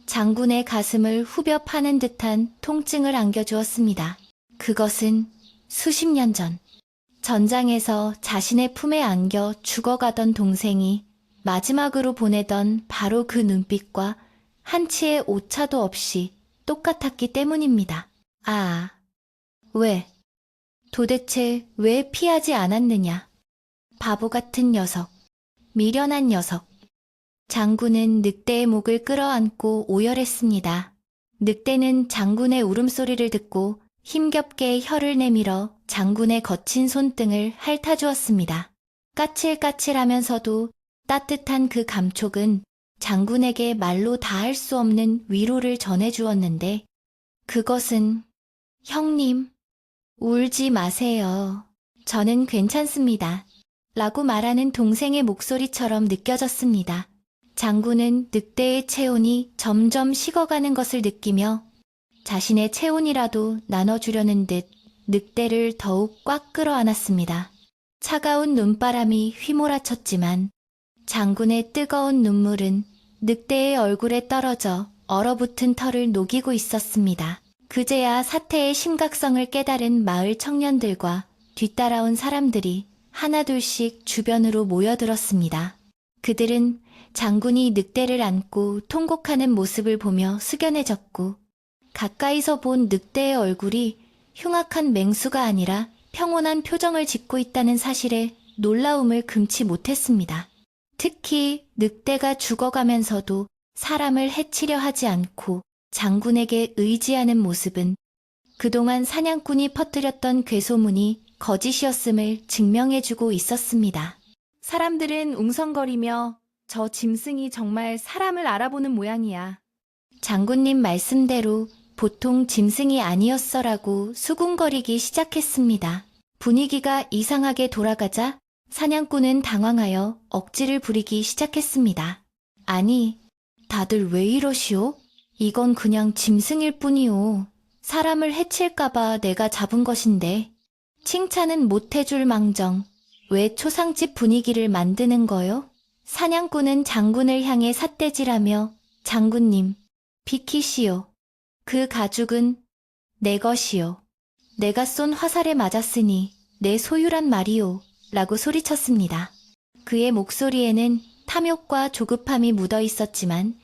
장군의 가슴을 후벼 파는 듯한 통증을 안겨주었습니다. 그것은 수십 년 전, 전장에서 자신의 품에 안겨 죽어가던 동생이 마지막으로 보내던 바로 그 눈빛과 한치의 오차도 없이 똑같았기 때문입니다. 아, 왜? 도대체 왜 피하지 않았느냐? 바보 같은 녀석, 미련한 녀석. 장군은 늑대의 목을 끌어안고 오열했습니다. 늑대는 장군의 울음소리를 듣고 힘겹게 혀를 내밀어 장군의 거친 손등을 핥아주었습니다. 까칠까칠하면서도 따뜻한 그 감촉은 장군에게 말로 다할 수 없는 위로를 전해주었는데 그것은 형님, 울지 마세요. 저는 괜찮습니다. 라고 말하는 동생의 목소리처럼 느껴졌습니다. 장군은 늑대의 체온이 점점 식어가는 것을 느끼며 자신의 체온이라도 나눠주려는 듯 늑대를 더욱 꽉 끌어안았습니다. 차가운 눈바람이 휘몰아쳤지만 장군의 뜨거운 눈물은 늑대의 얼굴에 떨어져 얼어붙은 털을 녹이고 있었습니다. 그제야 사태의 심각성을 깨달은 마을 청년들과 뒤따라온 사람들이 하나둘씩 주변으로 모여들었습니다. 그들은 장군이 늑대를 안고 통곡하는 모습을 보며 숙연해졌고 가까이서 본 늑대의 얼굴이 흉악한 맹수가 아니라 평온한 표정을 짓고 있다는 사실에 놀라움을 금치 못했습니다. 특히 늑대가 죽어가면서도 사람을 해치려 하지 않고 장군에게 의지하는 모습은 그동안 사냥꾼이 퍼뜨렸던 괴소문이 거짓이었음을 증명해주고 있었습니다. 사람들은 웅성거리며 저 짐승이 정말 사람을 알아보는 모양이야. 장군님 말씀대로 보통 짐승이 아니었어라고 수군거리기 시작했습니다. 분위기가 이상하게 돌아가자 사냥꾼은 당황하여 억지를 부리기 시작했습니다. 아니, 다들 왜 이러시오? 이건 그냥 짐승일 뿐이오. 사람을 해칠까봐 내가 잡은 것인데 칭찬은 못해줄 망정 왜 초상집 분위기를 만드는 거요? 사냥꾼은 장군을 향해 삿대질하며 장군님, 비키시오. 그 가죽은 내 것이요. 내가 쏜 화살에 맞았으니 내 소유란 말이오. 라고 소리쳤습니다. 그의 목소리에는 탐욕과 조급함이 묻어 있었지만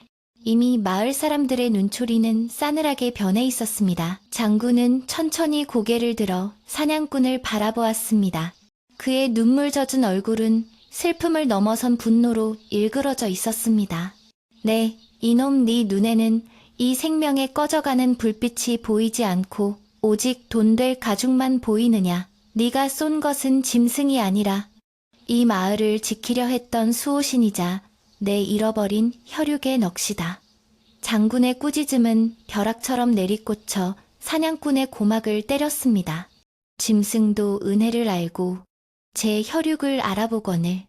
이미 마을 사람들의 눈초리는 싸늘하게 변해 있었습니다. 장군은 천천히 고개를 들어 사냥꾼을 바라보았습니다. 그의 눈물 젖은 얼굴은 슬픔을 넘어선 분노로 일그러져 있었습니다. 네, 이놈 네 눈에는 이 생명에 꺼져가는 불빛이 보이지 않고 오직 돈 될 가죽만 보이느냐. 네가 쏜 것은 짐승이 아니라 이 마을을 지키려 했던 수호신이자 내 잃어버린 혈육의 넋이다. 장군의 꾸짖음은 벼락처럼 내리꽂혀 사냥꾼의 고막을 때렸습니다. 짐승도 은혜를 알고 제 혈육을 알아보거늘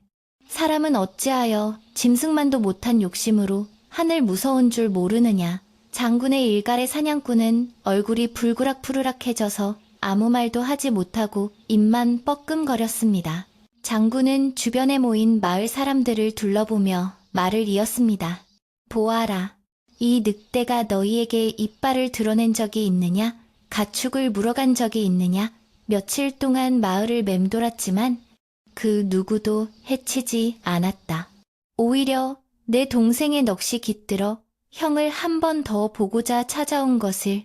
사람은 어찌하여 짐승만도 못한 욕심으로 하늘 무서운 줄 모르느냐. 장군의 일갈의 사냥꾼은 얼굴이 불그락푸르락해져서 아무 말도 하지 못하고 입만 뻐끔거렸습니다. 장군은 주변에 모인 마을 사람들을 둘러보며 말을 이었습니다. 보아라. 이 늑대가 너희에게 이빨을 드러낸 적이 있느냐? 가축을 물어간 적이 있느냐? 며칠 동안 마을을 맴돌았지만 그 누구도 해치지 않았다. 오히려 내 동생의 넋이 깃들어 형을 한 번 더 보고자 찾아온 것을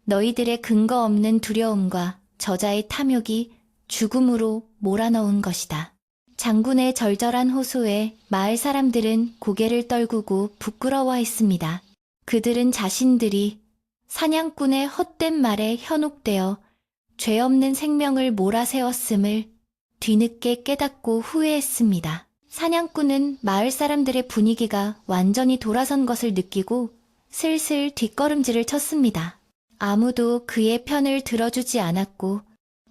너희들의 근거 없는 두려움과 저자의 탐욕이 죽음으로 몰아넣은 것이다. 장군의 절절한 호소에 마을 사람들은 고개를 떨구고 부끄러워했습니다. 그들은 자신들이 사냥꾼의 헛된 말에 현혹되어 죄 없는 생명을 몰아세웠음을 뒤늦게 깨닫고 후회했습니다. 사냥꾼은 마을 사람들의 분위기가 완전히 돌아선 것을 느끼고 슬슬 뒷걸음질을 쳤습니다. 아무도 그의 편을 들어주지 않았고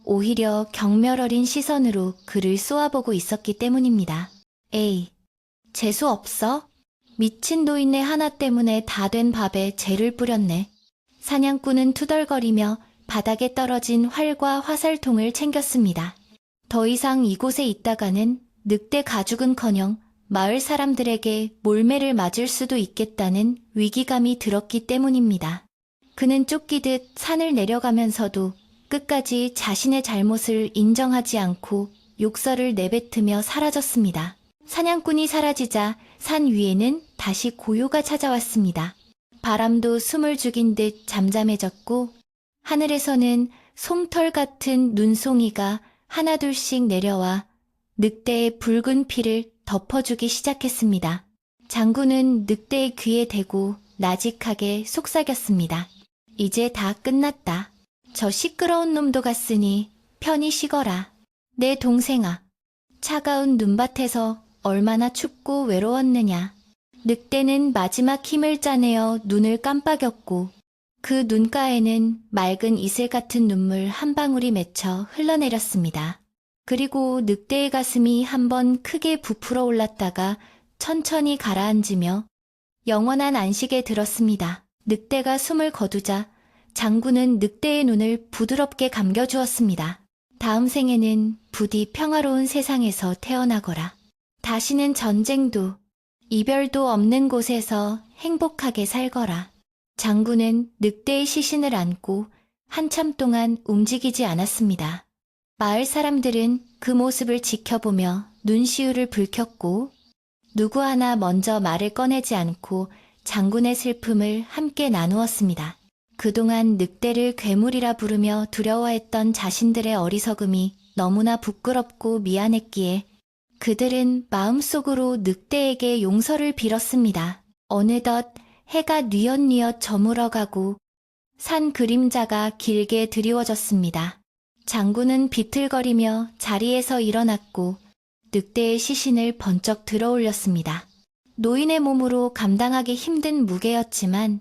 오히려 경멸 어린 시선으로 그를 쏘아보고 있었기 때문입니다. 에이, 재수 없어? 미친 노인네 하나 때문에 다 된 밥에 재를 뿌렸네. 사냥꾼은 투덜거리며 바닥에 떨어진 활과 화살통을 챙겼습니다. 더 이상 이곳에 있다가는 늑대 가죽은커녕 마을 사람들에게 몰매를 맞을 수도 있겠다는 위기감이 들었기 때문입니다. 그는 쫓기듯 산을 내려가면서도 끝까지 자신의 잘못을 인정하지 않고 욕설을 내뱉으며 사라졌습니다. 사냥꾼이 사라지자 산 위에는 다시 고요가 찾아왔습니다. 바람도 숨을 죽인 듯 잠잠해졌고 하늘에서는 솜털 같은 눈송이가 하나둘씩 내려와 늑대의 붉은 피를 덮어주기 시작했습니다. 장군은 늑대의 귀에 대고 나직하게 속삭였습니다. 이제 다 끝났다. 저 시끄러운 놈도 갔으니 편히 쉬거라. 내 동생아, 차가운 눈밭에서 얼마나 춥고 외로웠느냐. 늑대는 마지막 힘을 짜내어 눈을 깜빡였고 그 눈가에는 맑은 이슬 같은 눈물 한 방울이 맺혀 흘러내렸습니다. 그리고 늑대의 가슴이 한번 크게 부풀어 올랐다가 천천히 가라앉으며 영원한 안식에 들었습니다. 늑대가 숨을 거두자 장군은 늑대의 눈을 부드럽게 감겨주었습니다. 다음 생에는 부디 평화로운 세상에서 태어나거라. 다시는 전쟁도 이별도 없는 곳에서 행복하게 살거라. 장군은 늑대의 시신을 안고 한참 동안 움직이지 않았습니다. 마을 사람들은 그 모습을 지켜보며 눈시울을 붉혔고 누구 하나 먼저 말을 꺼내지 않고 장군의 슬픔을 함께 나누었습니다. 그동안 늑대를 괴물이라 부르며 두려워했던 자신들의 어리석음이 너무나 부끄럽고 미안했기에 그들은 마음속으로 늑대에게 용서를 빌었습니다. 어느덧 해가 뉘엿뉘엿 저물어가고 산 그림자가 길게 드리워졌습니다. 장군은 비틀거리며 자리에서 일어났고 늑대의 시신을 번쩍 들어올렸습니다. 노인의 몸으로 감당하기 힘든 무게였지만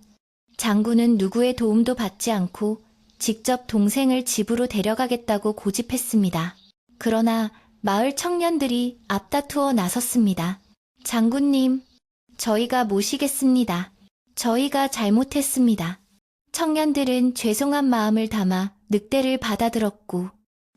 장군은 누구의 도움도 받지 않고 직접 동생을 집으로 데려가겠다고 고집했습니다. 그러나 마을 청년들이 앞다투어 나섰습니다. 장군님, 저희가 모시겠습니다. 저희가 잘못했습니다. 청년들은 죄송한 마음을 담아 늑대를 받아들었고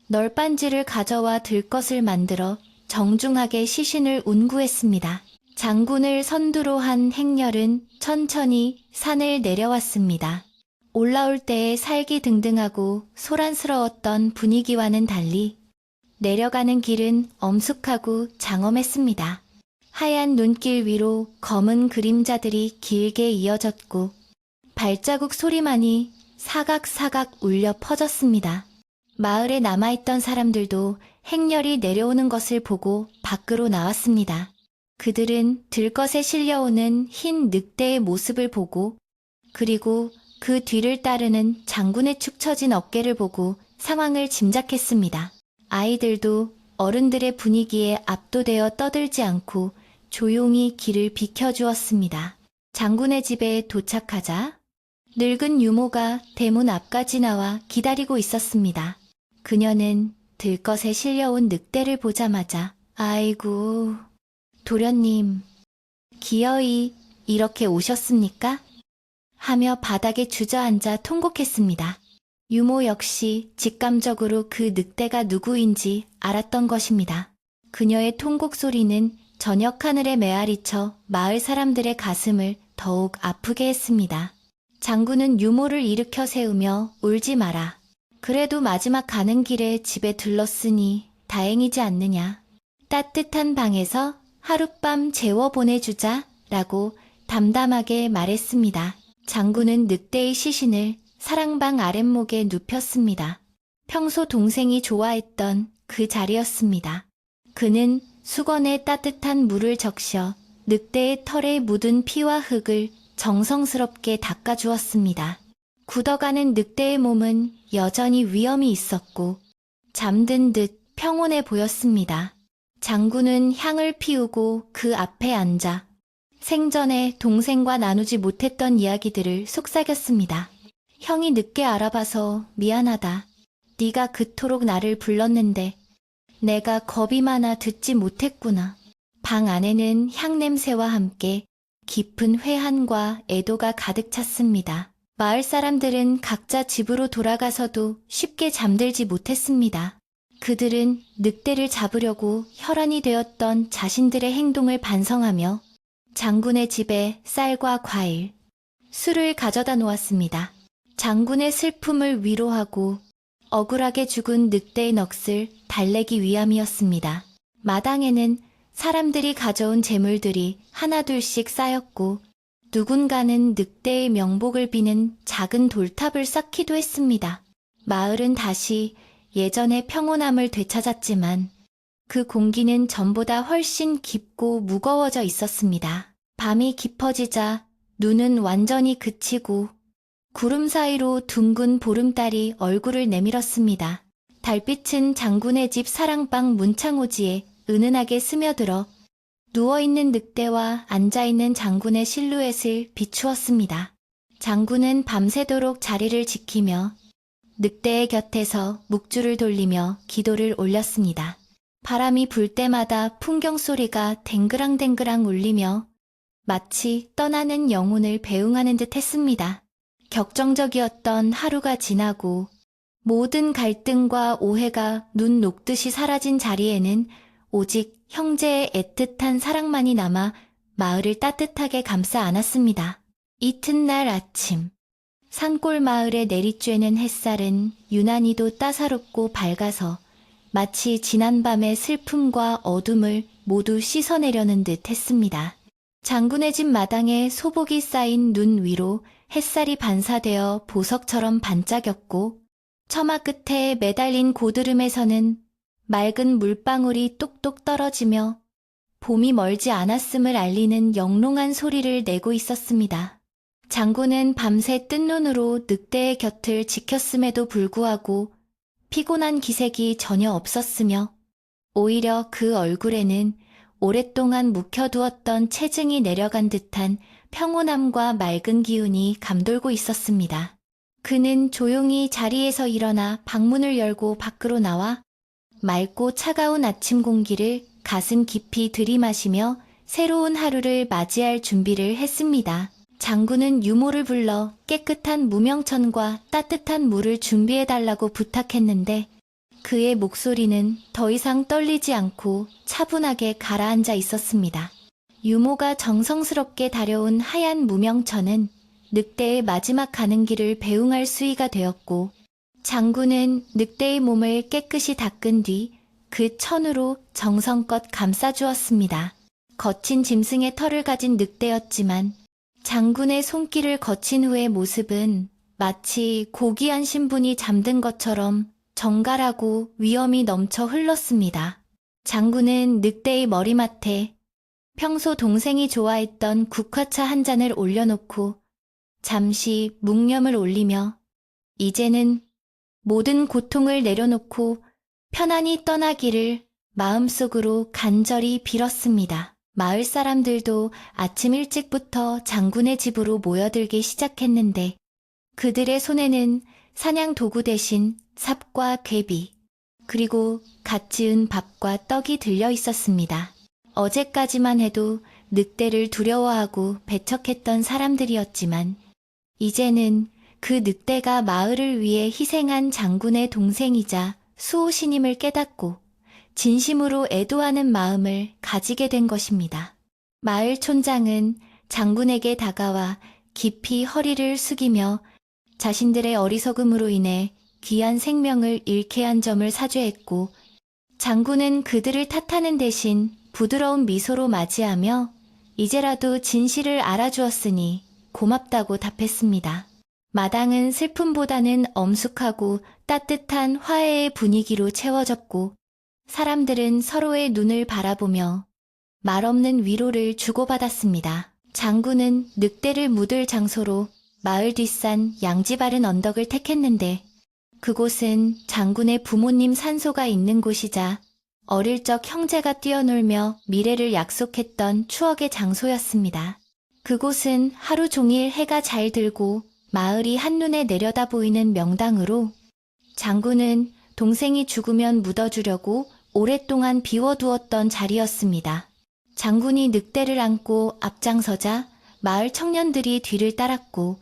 널빤지를 가져와 들것을 만들어 정중하게 시신을 운구했습니다. 장군을 선두로 한 행렬은 천천히 산을 내려왔습니다. 올라올 때의 살기등등하고 소란스러웠던 분위기와는 달리 내려가는 길은 엄숙하고 장엄했습니다. 하얀 눈길 위로 검은 그림자들이 길게 이어졌고 발자국 소리만이 사각사각 울려 퍼졌습니다. 마을에 남아있던 사람들도 행렬이 내려오는 것을 보고 밖으로 나왔습니다. 그들은 들것에 실려오는 흰 늑대의 모습을 보고 그리고 그 뒤를 따르는 장군의 축 처진 어깨를 보고 상황을 짐작했습니다. 아이들도 어른들의 분위기에 압도되어 떠들지 않고 조용히 길을 비켜주었습니다. 장군의 집에 도착하자 늙은 유모가 대문 앞까지 나와 기다리고 있었습니다. 그녀는 들것에 실려온 늑대를 보자마자 아이고, 도련님, 기어이 이렇게 오셨습니까? 하며 바닥에 주저앉아 통곡했습니다. 유모 역시 직감적으로 그 늑대가 누구인지 알았던 것입니다. 그녀의 통곡 소리는 저녁 하늘에 메아리쳐 마을 사람들의 가슴을 더욱 아프게 했습니다. 장군은 유모를 일으켜 세우며 울지 마라. 그래도 마지막 가는 길에 집에 들렀으니 다행이지 않느냐. 따뜻한 방에서 하룻밤 재워 보내주자 라고 담담하게 말했습니다. 장군은 늑대의 시신을 사랑방 아랫목에 눕혔습니다. 평소 동생이 좋아했던 그 자리였습니다. 그는 수건에 따뜻한 물을 적셔 늑대의 털에 묻은 피와 흙을 정성스럽게 닦아주었습니다. 굳어가는 늑대의 몸은 여전히 위험이 있었고 잠든 듯 평온해 보였습니다. 장군은 향을 피우고 그 앞에 앉아 생전에 동생과 나누지 못했던 이야기들을 속삭였습니다. 형이 늦게 알아봐서 미안하다. 네가 그토록 나를 불렀는데 내가 겁이 많아 듣지 못했구나. 방 안에는 향냄새와 함께 깊은 회한과 애도가 가득 찼습니다. 마을 사람들은 각자 집으로 돌아가서도 쉽게 잠들지 못했습니다. 그들은 늑대를 잡으려고 혈안이 되었던 자신들의 행동을 반성하며 장군의 집에 쌀과 과일, 술을 가져다 놓았습니다. 장군의 슬픔을 위로하고 억울하게 죽은 늑대의 넋을 달래기 위함이었습니다. 마당에는 사람들이 가져온 재물들이 하나둘씩 쌓였고 누군가는 늑대의 명복을 비는 작은 돌탑을 쌓기도 했습니다. 마을은 다시 예전의 평온함을 되찾았지만 그 공기는 전보다 훨씬 깊고 무거워져 있었습니다. 밤이 깊어지자 눈은 완전히 그치고 구름 사이로 둥근 보름달이 얼굴을 내밀었습니다. 달빛은 장군의 집 사랑방 문창호지에 은은하게 스며들어 누워있는 늑대와 앉아있는 장군의 실루엣을 비추었습니다. 장군은 밤새도록 자리를 지키며 늑대의 곁에서 묵주를 돌리며 기도를 올렸습니다. 바람이 불 때마다 풍경 소리가 댕그랑댕그랑 울리며 마치 떠나는 영혼을 배웅하는 듯 했습니다. 격정적이었던 하루가 지나고 모든 갈등과 오해가 눈 녹듯이 사라진 자리에는 오직 형제의 애틋한 사랑만이 남아 마을을 따뜻하게 감싸 안았습니다. 이튿날 아침, 산골 마을에 내리쬐는 햇살은 유난히도 따사롭고 밝아서 마치 지난밤의 슬픔과 어둠을 모두 씻어내려는 듯 했습니다. 장군의 집 마당에 소복이 쌓인 눈 위로 햇살이 반사되어 보석처럼 반짝였고 처마 끝에 매달린 고드름에서는 맑은 물방울이 똑똑 떨어지며 봄이 멀지 않았음을 알리는 영롱한 소리를 내고 있었습니다. 장군은 밤새 뜬 눈으로 늑대의 곁을 지켰음에도 불구하고 피곤한 기색이 전혀 없었으며 오히려 그 얼굴에는 오랫동안 묵혀두었던 체증이 내려간 듯한 평온함과 맑은 기운이 감돌고 있었습니다. 그는 조용히 자리에서 일어나 방문을 열고 밖으로 나와 맑고 차가운 아침 공기를 가슴 깊이 들이마시며 새로운 하루를 맞이할 준비를 했습니다. 장군은 유모를 불러 깨끗한 무명천과 따뜻한 물을 준비해달라고 부탁했는데 그의 목소리는 더 이상 떨리지 않고 차분하게 가라앉아 있었습니다. 유모가 정성스럽게 다려온 하얀 무명천은 늑대의 마지막 가는 길을 배웅할 수위가 되었고 장군은 늑대의 몸을 깨끗이 닦은 뒤 그 천으로 정성껏 감싸주었습니다. 거친 짐승의 털을 가진 늑대였지만 장군의 손길을 거친 후의 모습은 마치 고귀한 신분이 잠든 것처럼 정갈하고 위엄이 넘쳐 흘렀습니다. 장군은 늑대의 머리맡에 평소 동생이 좋아했던 국화차 한 잔을 올려놓고 잠시 묵념을 올리며 이제는 모든 고통을 내려놓고 편안히 떠나기를 마음속으로 간절히 빌었습니다. 마을 사람들도 아침 일찍부터 장군의 집으로 모여들기 시작했는데 그들의 손에는 사냥 도구 대신 삽과 궤비, 그리고 갓 지은 밥과 떡이 들려 있었습니다. 어제까지만 해도 늑대를 두려워하고 배척했던 사람들이었지만 이제는 그 늑대가 마을을 위해 희생한 장군의 동생이자 수호신임을 깨닫고 진심으로 애도하는 마음을 가지게 된 것입니다. 마을 촌장은 장군에게 다가와 깊이 허리를 숙이며 자신들의 어리석음으로 인해 귀한 생명을 잃게 한 점을 사죄했고 장군은 그들을 탓하는 대신 부드러운 미소로 맞이하며 이제라도 진실을 알아주었으니 고맙다고 답했습니다. 마당은 슬픔보다는 엄숙하고 따뜻한 화해의 분위기로 채워졌고 사람들은 서로의 눈을 바라보며 말없는 위로를 주고받았습니다. 장군은 늑대를 묻을 장소로 마을 뒷산 양지 바른 언덕을 택했는데 그곳은 장군의 부모님 산소가 있는 곳이자 어릴 적 형제가 뛰어놀며 미래를 약속했던 추억의 장소였습니다. 그곳은 하루 종일 해가 잘 들고 마을이 한눈에 내려다 보이는 명당으로 장군은 동생이 죽으면 묻어주려고 오랫동안 비워두었던 자리였습니다. 장군이 늑대를 안고 앞장서자 마을 청년들이 뒤를 따랐고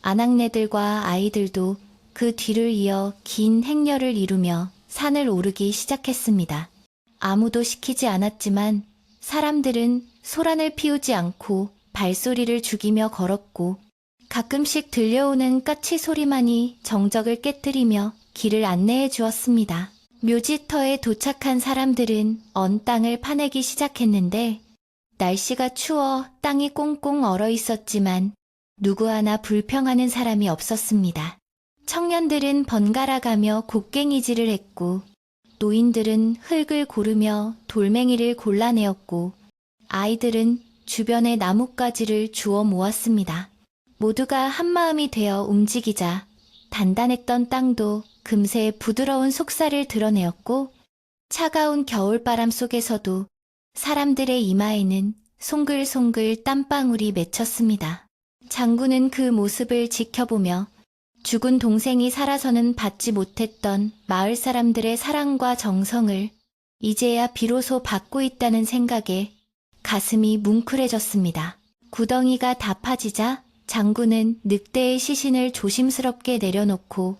아낙네들과 아이들도 그 뒤를 이어 긴 행렬을 이루며 산을 오르기 시작했습니다. 아무도 시키지 않았지만 사람들은 소란을 피우지 않고 발소리를 죽이며 걸었고 가끔씩 들려오는 까치 소리만이 정적을 깨뜨리며 길을 안내해 주었습니다. 묘지터에 도착한 사람들은 언 땅을 파내기 시작했는데 날씨가 추워 땅이 꽁꽁 얼어 있었지만 누구 하나 불평하는 사람이 없었습니다. 청년들은 번갈아 가며 곡괭이질을 했고 노인들은 흙을 고르며 돌멩이를 골라내었고 아이들은 주변의 나뭇가지를 주워 모았습니다. 모두가 한마음이 되어 움직이자 단단했던 땅도 금세 부드러운 속살을 드러내었고 차가운 겨울바람 속에서도 사람들의 이마에는 송글송글 땀방울이 맺혔습니다. 장군은 그 모습을 지켜보며 죽은 동생이 살아서는 받지 못했던 마을 사람들의 사랑과 정성을 이제야 비로소 받고 있다는 생각에 가슴이 뭉클해졌습니다. 구덩이가 다 파지자 장군은 늑대의 시신을 조심스럽게 내려놓고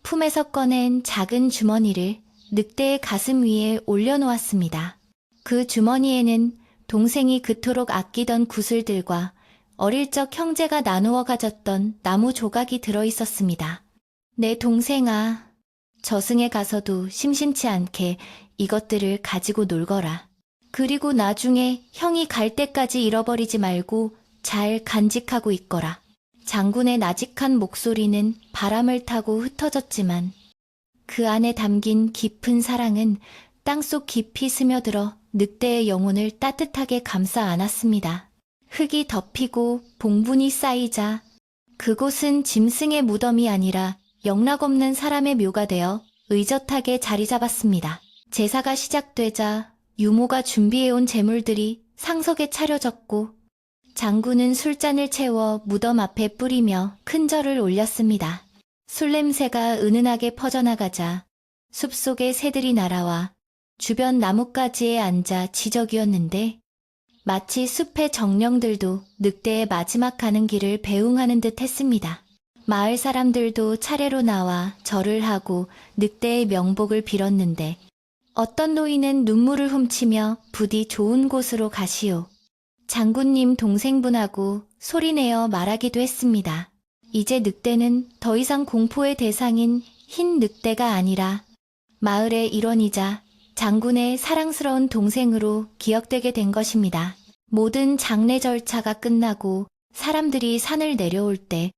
품에서 꺼낸 작은 주머니를 늑대의 가슴 위에 올려놓았습니다. 그 주머니에는 동생이 그토록 아끼던 구슬들과 어릴 적 형제가 나누어 가졌던 나무 조각이 들어있었습니다. 내 동생아, 저승에 가서도 심심치 않게 이것들을 가지고 놀거라. 그리고 나중에 형이 갈 때까지 잃어버리지 말고 잘 간직하고 있거라. 장군의 나직한 목소리는 바람을 타고 흩어졌지만 그 안에 담긴 깊은 사랑은 땅속 깊이 스며들어 늑대의 영혼을 따뜻하게 감싸 안았습니다. 흙이 덮이고 봉분이 쌓이자 그곳은 짐승의 무덤이 아니라 영락없는 사람의 묘가 되어 의젓하게 자리 잡았습니다. 제사가 시작되자 유모가 준비해온 제물들이 상석에 차려졌고 장군은 술잔을 채워 무덤 앞에 뿌리며 큰 절을 올렸습니다. 술냄새가 은은하게 퍼져나가자 숲속에 새들이 날아와 주변 나뭇가지에 앉아 지저귀었는데 마치 숲의 정령들도 늑대의 마지막 가는 길을 배웅하는 듯 했습니다. 마을 사람들도 차례로 나와 절을 하고 늑대의 명복을 빌었는데 어떤 노인은 눈물을 훔치며 부디 좋은 곳으로 가시오. 장군님 동생분하고 소리내어 말하기도 했습니다. 이제 늑대는 더 이상 공포의 대상인 흰 늑대가 아니라 마을의 일원이자 장군의 사랑스러운 동생으로 기억되게 된 것입니다. 모든 장례 절차가 끝나고 사람들이 산을 내려올 때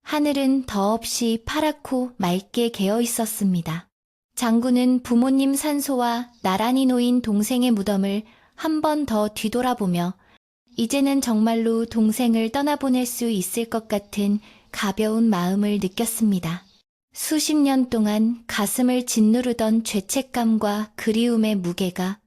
하늘은 더없이 파랗고 맑게 개어 있었습니다. 장군은 부모님 산소와 나란히 놓인 동생의 무덤을 한 번 더 뒤돌아보며 이제는 정말로 동생을 떠나보낼 수 있을 것 같은 가벼운 마음을 느꼈습니다. 수십 년 동안 가슴을 짓누르던 죄책감과 그리움의 무게가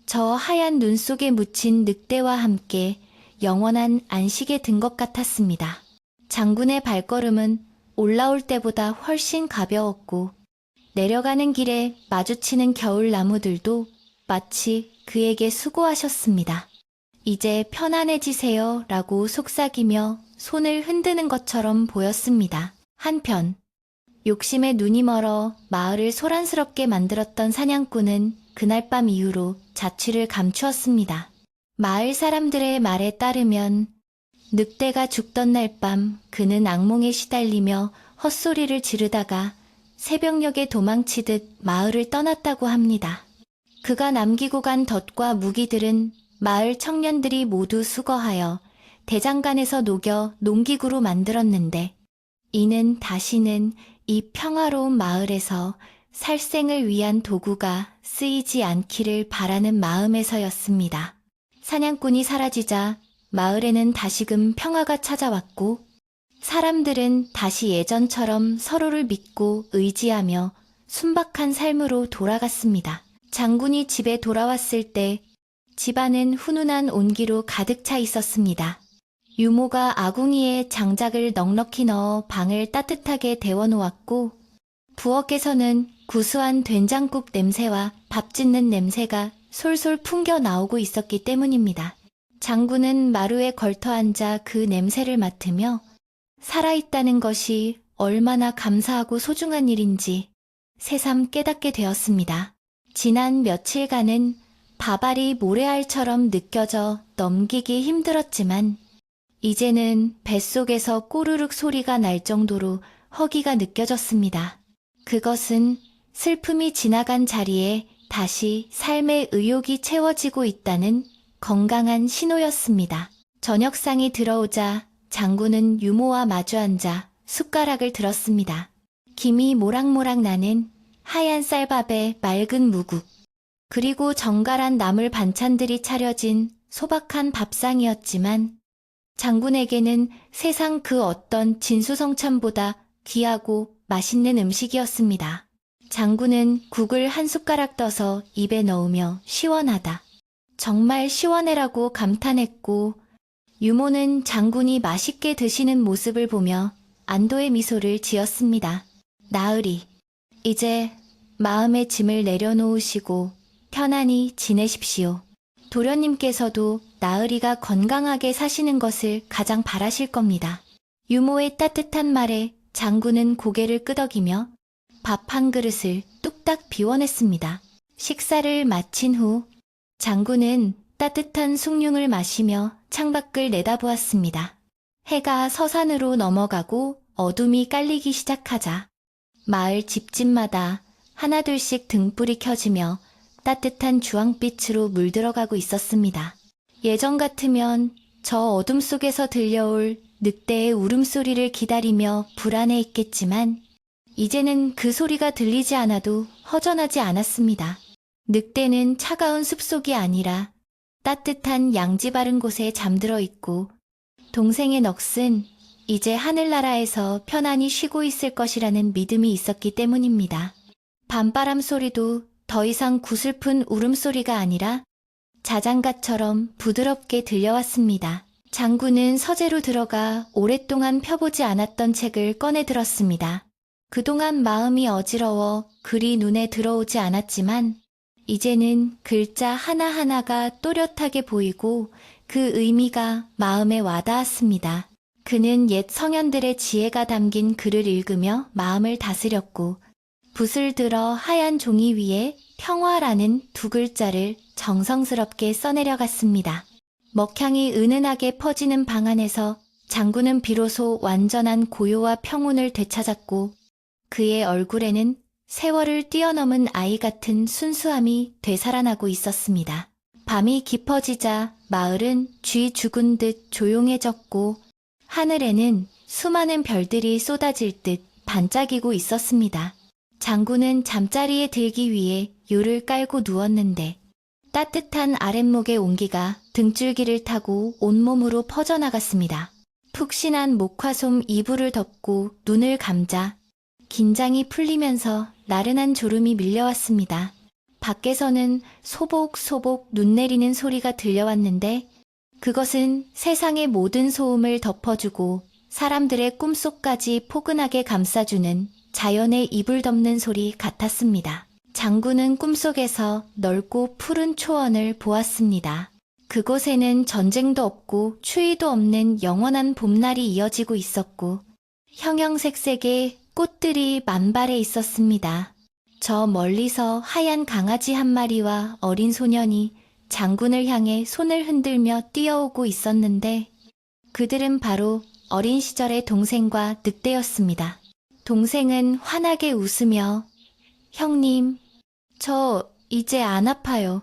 저 하얀 눈 속에 묻힌 늑대와 함께 영원한 안식에 든 것 같았습니다. 장군의 발걸음은 올라올 때보다 훨씬 가벼웠고 내려가는 길에 마주치는 겨울 나무들도 마치 그에게 수고하셨습니다. 이제 편안해지세요 라고 속삭이며 손을 흔드는 것처럼 보였습니다. 한편 욕심에 눈이 멀어 마을을 소란스럽게 만들었던 사냥꾼은 그날 밤 이후로 자취를 감추었습니다. 마을 사람들의 말에 따르면 늑대가 죽던 날 밤 그는 악몽에 시달리며 헛소리를 지르다가 새벽녘에 도망치듯 마을을 떠났다고 합니다. 그가 남기고 간 덫과 무기들은 마을 청년들이 모두 수거하여 대장간에서 녹여 농기구로 만들었는데 이는 다시는 이 평화로운 마을에서 살생을 위한 도구가 쓰이지 않기를 바라는 마음에서였습니다. 사냥꾼이 사라지자 마을에는 다시금 평화가 찾아왔고 사람들은 다시 예전처럼 서로를 믿고 의지하며 순박한 삶으로 돌아갔습니다. 장군이 집에 돌아왔을 때 집안은 훈훈한 온기로 가득 차 있었습니다. 유모가 아궁이에 장작을 넉넉히 넣어 방을 따뜻하게 데워놓았고 부엌에서는 구수한 된장국 냄새와 밥 짓는 냄새가 솔솔 풍겨 나오고 있었기 때문입니다. 장군은 마루에 걸터 앉아 그 냄새를 맡으며 살아있다는 것이 얼마나 감사하고 소중한 일인지 새삼 깨닫게 되었습니다. 지난 며칠간은 밥알이 모래알처럼 느껴져 넘기기 힘들었지만 이제는 뱃속에서 꼬르륵 소리가 날 정도로 허기가 느껴졌습니다. 그것은 슬픔이 지나간 자리에 다시 삶의 의욕이 채워지고 있다는 건강한 신호였습니다. 저녁상이 들어오자 장군은 유모와 마주 앉아 숟가락을 들었습니다. 김이 모락모락 나는 하얀 쌀밥에 맑은 무국, 그리고 정갈한 나물 반찬들이 차려진 소박한 밥상이었지만 장군에게는 세상 그 어떤 진수성찬보다 귀하고 맛있는 음식이었습니다. 장군은 국을 한 숟가락 떠서 입에 넣으며 시원하다, 정말 시원해라고 감탄했고, 유모는 장군이 맛있게 드시는 모습을 보며 안도의 미소를 지었습니다. 나으리, 이제 마음의 짐을 내려놓으시고 편안히 지내십시오. 도련님께서도 나으리가 건강하게 사시는 것을 가장 바라실 겁니다. 유모의 따뜻한 말에 장군은 고개를 끄덕이며 밥 한 그릇을 뚝딱 비워냈습니다. 식사를 마친 후 장군은 따뜻한 숭늉을 마시며 창밖을 내다보았습니다. 해가 서산으로 넘어가고 어둠이 깔리기 시작하자 마을 집집마다 하나둘씩 등불이 켜지며 따뜻한 주황빛으로 물들어가고 있었습니다. 예전 같으면 저 어둠 속에서 들려올 늑대의 울음소리를 기다리며 불안해했겠지만 이제는 그 소리가 들리지 않아도 허전하지 않았습니다. 늑대는 차가운 숲속이 아니라 따뜻한 양지 바른 곳에 잠들어 있고 동생의 넋은 이제 하늘나라에서 편안히 쉬고 있을 것이라는 믿음이 있었기 때문입니다. 밤바람 소리도 더 이상 구슬픈 울음소리가 아니라 자장가처럼 부드럽게 들려왔습니다. 장군은 서재로 들어가 오랫동안 펴보지 않았던 책을 꺼내 들었습니다. 그동안 마음이 어지러워 글이 눈에 들어오지 않았지만 이제는 글자 하나하나가 또렷하게 보이고 그 의미가 마음에 와닿았습니다. 그는 옛 성현들의 지혜가 담긴 글을 읽으며 마음을 다스렸고 붓을 들어 하얀 종이 위에 평화라는 두 글자를 정성스럽게 써내려갔습니다. 먹향이 은은하게 퍼지는 방 안에서 장군은 비로소 완전한 고요와 평온을 되찾았고 그의 얼굴에는 세월을 뛰어넘은 아이 같은 순수함이 되살아나고 있었습니다. 밤이 깊어지자 마을은 쥐 죽은 듯 조용해졌고 하늘에는 수많은 별들이 쏟아질 듯 반짝이고 있었습니다. 장군은 잠자리에 들기 위해 요를 깔고 누웠는데 따뜻한 아랫목의 온기가 등줄기를 타고 온몸으로 퍼져나갔습니다. 푹신한 목화솜 이불을 덮고 눈을 감자 긴장이 풀리면서 나른한 졸음이 밀려왔습니다. 밖에서는 소복소복 눈 내리는 소리가 들려왔는데 그것은 세상의 모든 소음을 덮어주고 사람들의 꿈속까지 포근하게 감싸주는 자연의 이불 덮는 소리 같았습니다. 장군은 꿈속에서 넓고 푸른 초원을 보았습니다. 그곳에는 전쟁도 없고 추위도 없는 영원한 봄날이 이어지고 있었고 형형색색의 꽃들이 만발해 있었습니다. 저 멀리서 하얀 강아지 한 마리와 어린 소년이 장군을 향해 손을 흔들며 뛰어오고 있었는데 그들은 바로 어린 시절의 동생과 늑대였습니다. 동생은 환하게 웃으며 형님, 저 이제 안 아파요.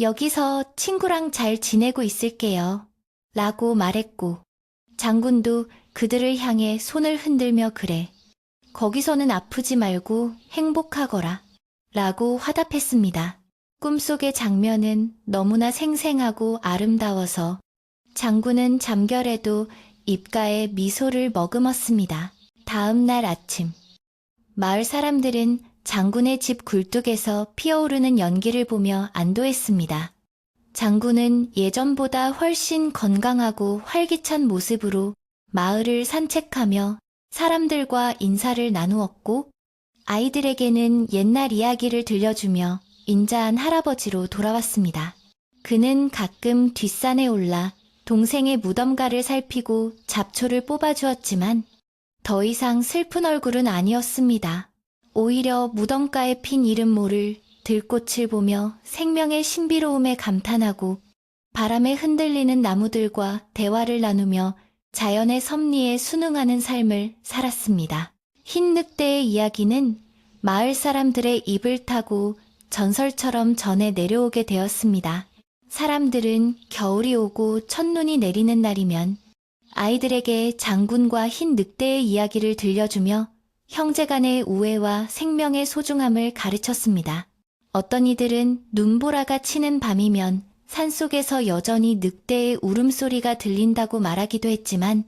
여기서 친구랑 잘 지내고 있을게요. 라고 말했고 장군도 그들을 향해 손을 흔들며 그래. 거기서는 아프지 말고 행복하거라. 라고 화답했습니다. 꿈속의 장면은 너무나 생생하고 아름다워서 장군은 잠결에도 입가에 미소를 머금었습니다. 다음 날 아침, 마을 사람들은 장군의 집 굴뚝에서 피어오르는 연기를 보며 안도했습니다. 장군은 예전보다 훨씬 건강하고 활기찬 모습으로 마을을 산책하며 사람들과 인사를 나누었고 아이들에게는 옛날 이야기를 들려주며 인자한 할아버지로 돌아왔습니다. 그는 가끔 뒷산에 올라 동생의 무덤가를 살피고 잡초를 뽑아주었지만 더 이상 슬픈 얼굴은 아니었습니다. 오히려 무덤가에 핀 이름 모를 들꽃을 보며 생명의 신비로움에 감탄하고 바람에 흔들리는 나무들과 대화를 나누며 자연의 섭리에 순응하는 삶을 살았습니다. 흰 늑대의 이야기는 마을 사람들의 입을 타고 전설처럼 전해 내려오게 되었습니다. 사람들은 겨울이 오고 첫눈이 내리는 날이면 아이들에게 장군과 흰 늑대의 이야기를 들려주며 형제간의 우애와 생명의 소중함을 가르쳤습니다. 어떤 이들은 눈보라가 치는 밤이면 산속에서 여전히 늑대의 울음소리가 들린다고 말하기도 했지만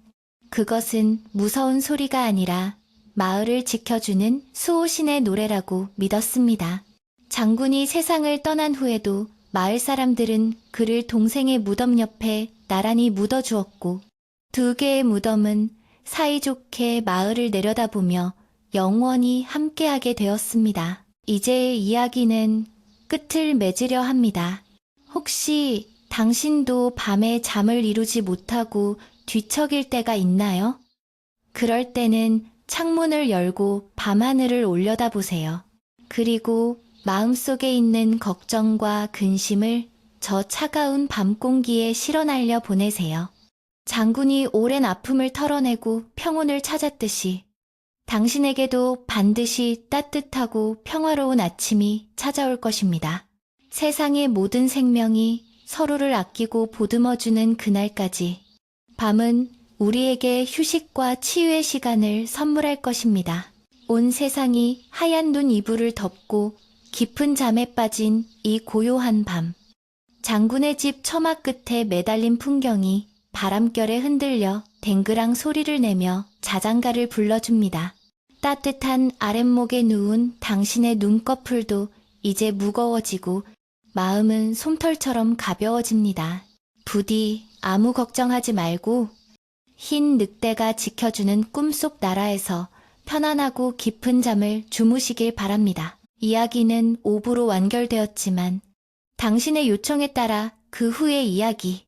그것은 무서운 소리가 아니라 마을을 지켜주는 수호신의 노래라고 믿었습니다. 장군이 세상을 떠난 후에도 마을 사람들은 그를 동생의 무덤 옆에 나란히 묻어주었고 두 개의 무덤은 사이좋게 마을을 내려다보며 영원히 함께하게 되었습니다. 이제 이야기는 끝을 맺으려 합니다. 혹시 당신도 밤에 잠을 이루지 못하고 뒤척일 때가 있나요? 그럴 때는 창문을 열고 밤하늘을 올려다보세요. 그리고 마음속에 있는 걱정과 근심을 저 차가운 밤 공기에 실어날려 보내세요. 장군이 오랜 아픔을 털어내고 평온을 찾았듯이 당신에게도 반드시 따뜻하고 평화로운 아침이 찾아올 것입니다. 세상의 모든 생명이 서로를 아끼고 보듬어주는 그날까지 밤은 우리에게 휴식과 치유의 시간을 선물할 것입니다. 온 세상이 하얀 눈 이불을 덮고 깊은 잠에 빠진 이 고요한 밤. 장군의 집 처마 끝에 매달린 풍경이 바람결에 흔들려 댕그랑 소리를 내며 자장가를 불러줍니다. 따뜻한 아랫목에 누운 당신의 눈꺼풀도 이제 무거워지고 마음은 솜털처럼 가벼워집니다. 부디 아무 걱정하지 말고 흰 늑대가 지켜주는 꿈속 나라에서 편안하고 깊은 잠을 주무시길 바랍니다. 이야기는 5부로 완결되었지만 당신의 요청에 따라 그 후의 이야기,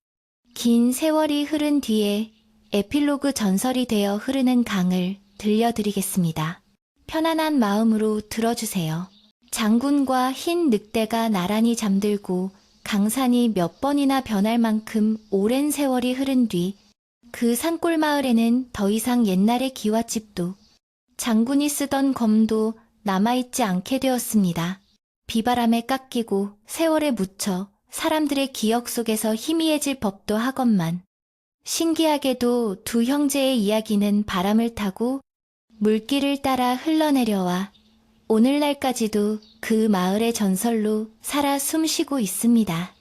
긴 세월이 흐른 뒤에 에필로그 전설이 되어 흐르는 강을 들려드리겠습니다. 편안한 마음으로 들어주세요. 장군과 흰 늑대가 나란히 잠들고 강산이 몇 번이나 변할 만큼 오랜 세월이 흐른 뒤 그 산골 마을에는 더 이상 옛날의 기와집도 장군이 쓰던 검도 남아있지 않게 되었습니다. 비바람에 깎이고 세월에 묻혀 사람들의 기억 속에서 희미해질 법도 하건만 신기하게도 두 형제의 이야기는 바람을 타고 물길을 따라 흘러내려와 오늘날까지도 그 마을의 전설로 살아 숨쉬고 있습니다.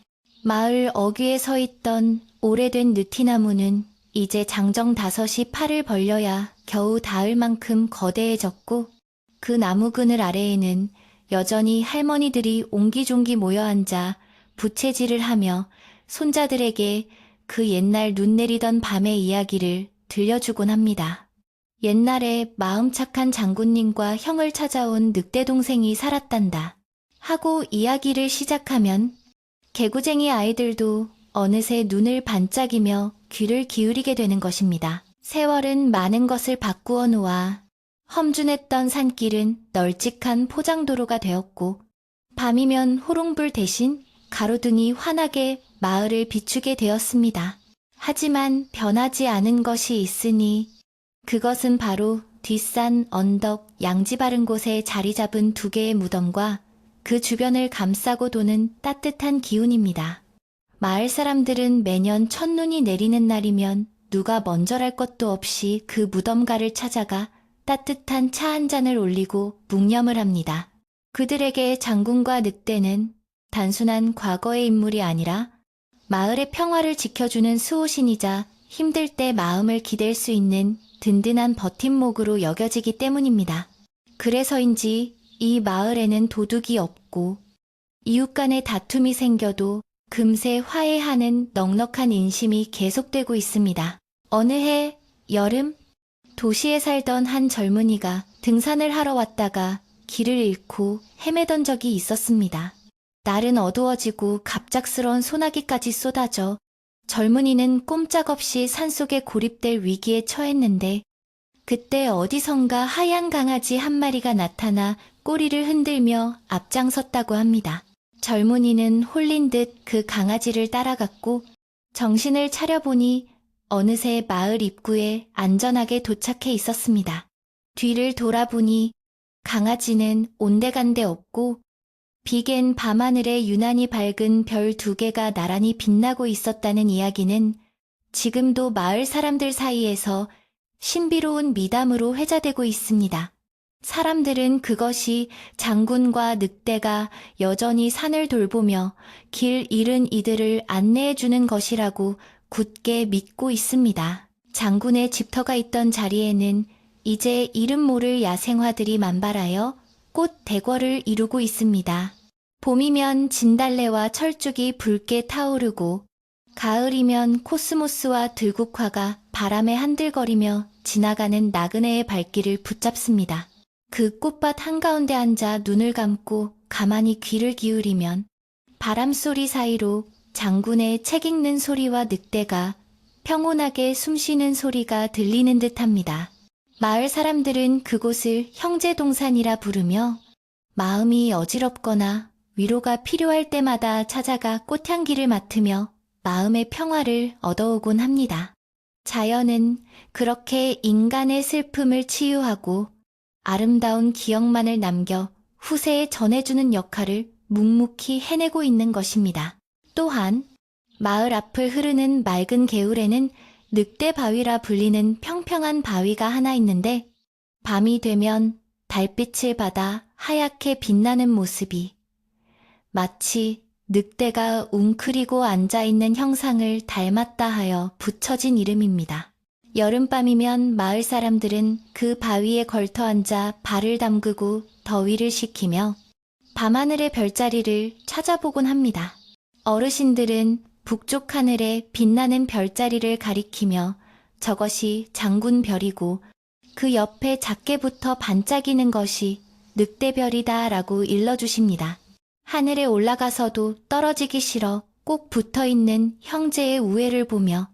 마을 어귀에 서 있던 오래된 느티나무는 이제 장정 5이 팔을 벌려야 겨우 닿을 만큼 거대해졌고 그 나무 그늘 아래에는 여전히 할머니들이 옹기종기 모여앉아 부채질을 하며 손자들에게 그 옛날 눈 내리던 밤의 이야기를 들려주곤 합니다. 옛날에 마음 착한 장군님과 형을 찾아온 늑대 동생이 살았단다 하고 이야기를 시작하면 개구쟁이 아이들도 어느새 눈을 반짝이며 귀를 기울이게 되는 것입니다. 세월은 많은 것을 바꾸어 놓아 험준했던 산길은 널찍한 포장도로가 되었고 밤이면 호롱불 대신 가로등이 환하게 마을을 비추게 되었습니다. 하지만 변하지 않은 것이 있으니 그것은 바로 뒷산 언덕 양지 바른 곳에 자리 잡은 두 개의 무덤과 그 주변을 감싸고 도는 따뜻한 기운입니다. 마을 사람들은 매년 첫눈이 내리는 날이면 누가 먼저랄 것도 없이 그 무덤가를 찾아가 따뜻한 차 한 잔을 올리고 묵념을 합니다. 그들에게 장군과 늑대는 단순한 과거의 인물이 아니라 마을의 평화를 지켜주는 수호신이자 힘들 때 마음을 기댈 수 있는 든든한 버팀목으로 여겨지기 때문입니다. 그래서인지 이 마을에는 도둑이 없고 이웃 간의 다툼이 생겨도 금세 화해하는 넉넉한 인심이 계속되고 있습니다. 어느 해 여름 도시에 살던 한 젊은이가 등산을 하러 왔다가 길을 잃고 헤매던 적이 있었습니다. 날은 어두워지고 갑작스러운 소나기까지 쏟아져 젊은이는 꼼짝없이 산속에 고립될 위기에 처했는데 그때 어디선가 하얀 강아지 한 마리가 나타나 꼬리를 흔들며 앞장섰다고 합니다. 젊은이는 홀린 듯 그 강아지를 따라갔고 정신을 차려보니 어느새 마을 입구에 안전하게 도착해 있었습니다. 뒤를 돌아보니 강아지는 온데간데 없고 비갠 밤하늘에 유난히 밝은 별 2개가 나란히 빛나고 있었다는 이야기는 지금도 마을 사람들 사이에서 신비로운 미담으로 회자되고 있습니다. 사람들은 그것이 장군과 늑대가 여전히 산을 돌보며 길 잃은 이들을 안내해주는 것이라고 굳게 믿고 있습니다. 장군의 집터가 있던 자리에는 이제 이름 모를 야생화들이 만발하여 꽃 대궐을 이루고 있습니다. 봄이면 진달래와 철쭉이 붉게 타오르고 가을이면 코스모스와 들국화가 바람에 한들거리며 지나가는 나그네의 발길을 붙잡습니다. 그 꽃밭 한가운데 앉아 눈을 감고 가만히 귀를 기울이면 바람소리 사이로 장군의 책 읽는 소리와 늑대가 평온하게 숨쉬는 소리가 들리는 듯합니다. 마을 사람들은 그곳을 형제동산이라 부르며 마음이 어지럽거나 위로가 필요할 때마다 찾아가 꽃향기를 맡으며 마음의 평화를 얻어오곤 합니다. 자연은 그렇게 인간의 슬픔을 치유하고 아름다운 기억만을 남겨 후세에 전해주는 역할을 묵묵히 해내고 있는 것입니다. 또한 마을 앞을 흐르는 맑은 개울에는 늑대 바위라 불리는 평평한 바위가 하나 있는데 밤이 되면 달빛을 받아 하얗게 빛나는 모습이 마치 늑대가 웅크리고 앉아있는 형상을 닮았다 하여 붙여진 이름입니다. 여름밤이면 마을 사람들은 그 바위에 걸터 앉아 발을 담그고 더위를 식히며 밤하늘의 별자리를 찾아보곤 합니다. 어르신들은 북쪽 하늘에 빛나는 별자리를 가리키며 저것이 장군별이고 그 옆에 작게 붙어 반짝이는 것이 늑대별이다 라고 일러주십니다. 하늘에 올라가서도 떨어지기 싫어 꼭 붙어있는 형제의 우애를 보며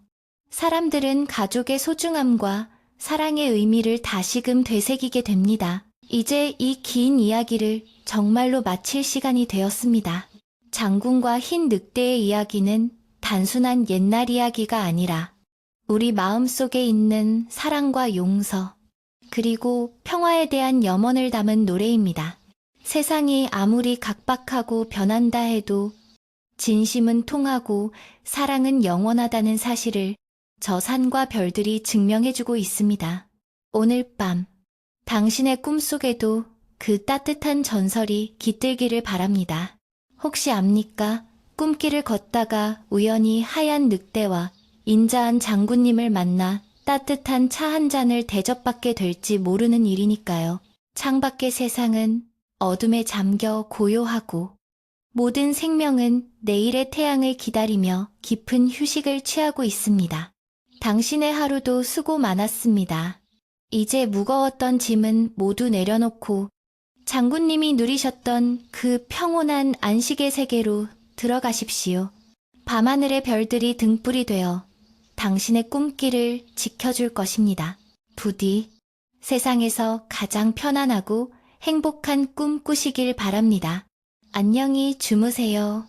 사람들은 가족의 소중함과 사랑의 의미를 다시금 되새기게 됩니다. 이제 이 긴 이야기를 정말로 마칠 시간이 되었습니다. 장군과 흰 늑대의 이야기는 단순한 옛날 이야기가 아니라 우리 마음속에 있는 사랑과 용서, 그리고 평화에 대한 염원을 담은 노래입니다. 세상이 아무리 각박하고 변한다 해도 진심은 통하고 사랑은 영원하다는 사실을 저 산과 별들이 증명해주고 있습니다. 오늘 밤 당신의 꿈속에도 그 따뜻한 전설이 깃들기를 바랍니다. 혹시 압니까? 꿈길을 걷다가 우연히 하얀 늑대와 인자한 장군님을 만나 따뜻한 차 한 잔을 대접받게 될지 모르는 일이니까요. 창밖의 세상은 어둠에 잠겨 고요하고 모든 생명은 내일의 태양을 기다리며 깊은 휴식을 취하고 있습니다. 당신의 하루도 수고 많았습니다. 이제 무거웠던 짐은 모두 내려놓고 장군님이 누리셨던 그 평온한 안식의 세계로 들어가십시오. 밤하늘의 별들이 등불이 되어 당신의 꿈길을 지켜줄 것입니다. 부디 세상에서 가장 편안하고 행복한 꿈 꾸시길 바랍니다. 안녕히 주무세요.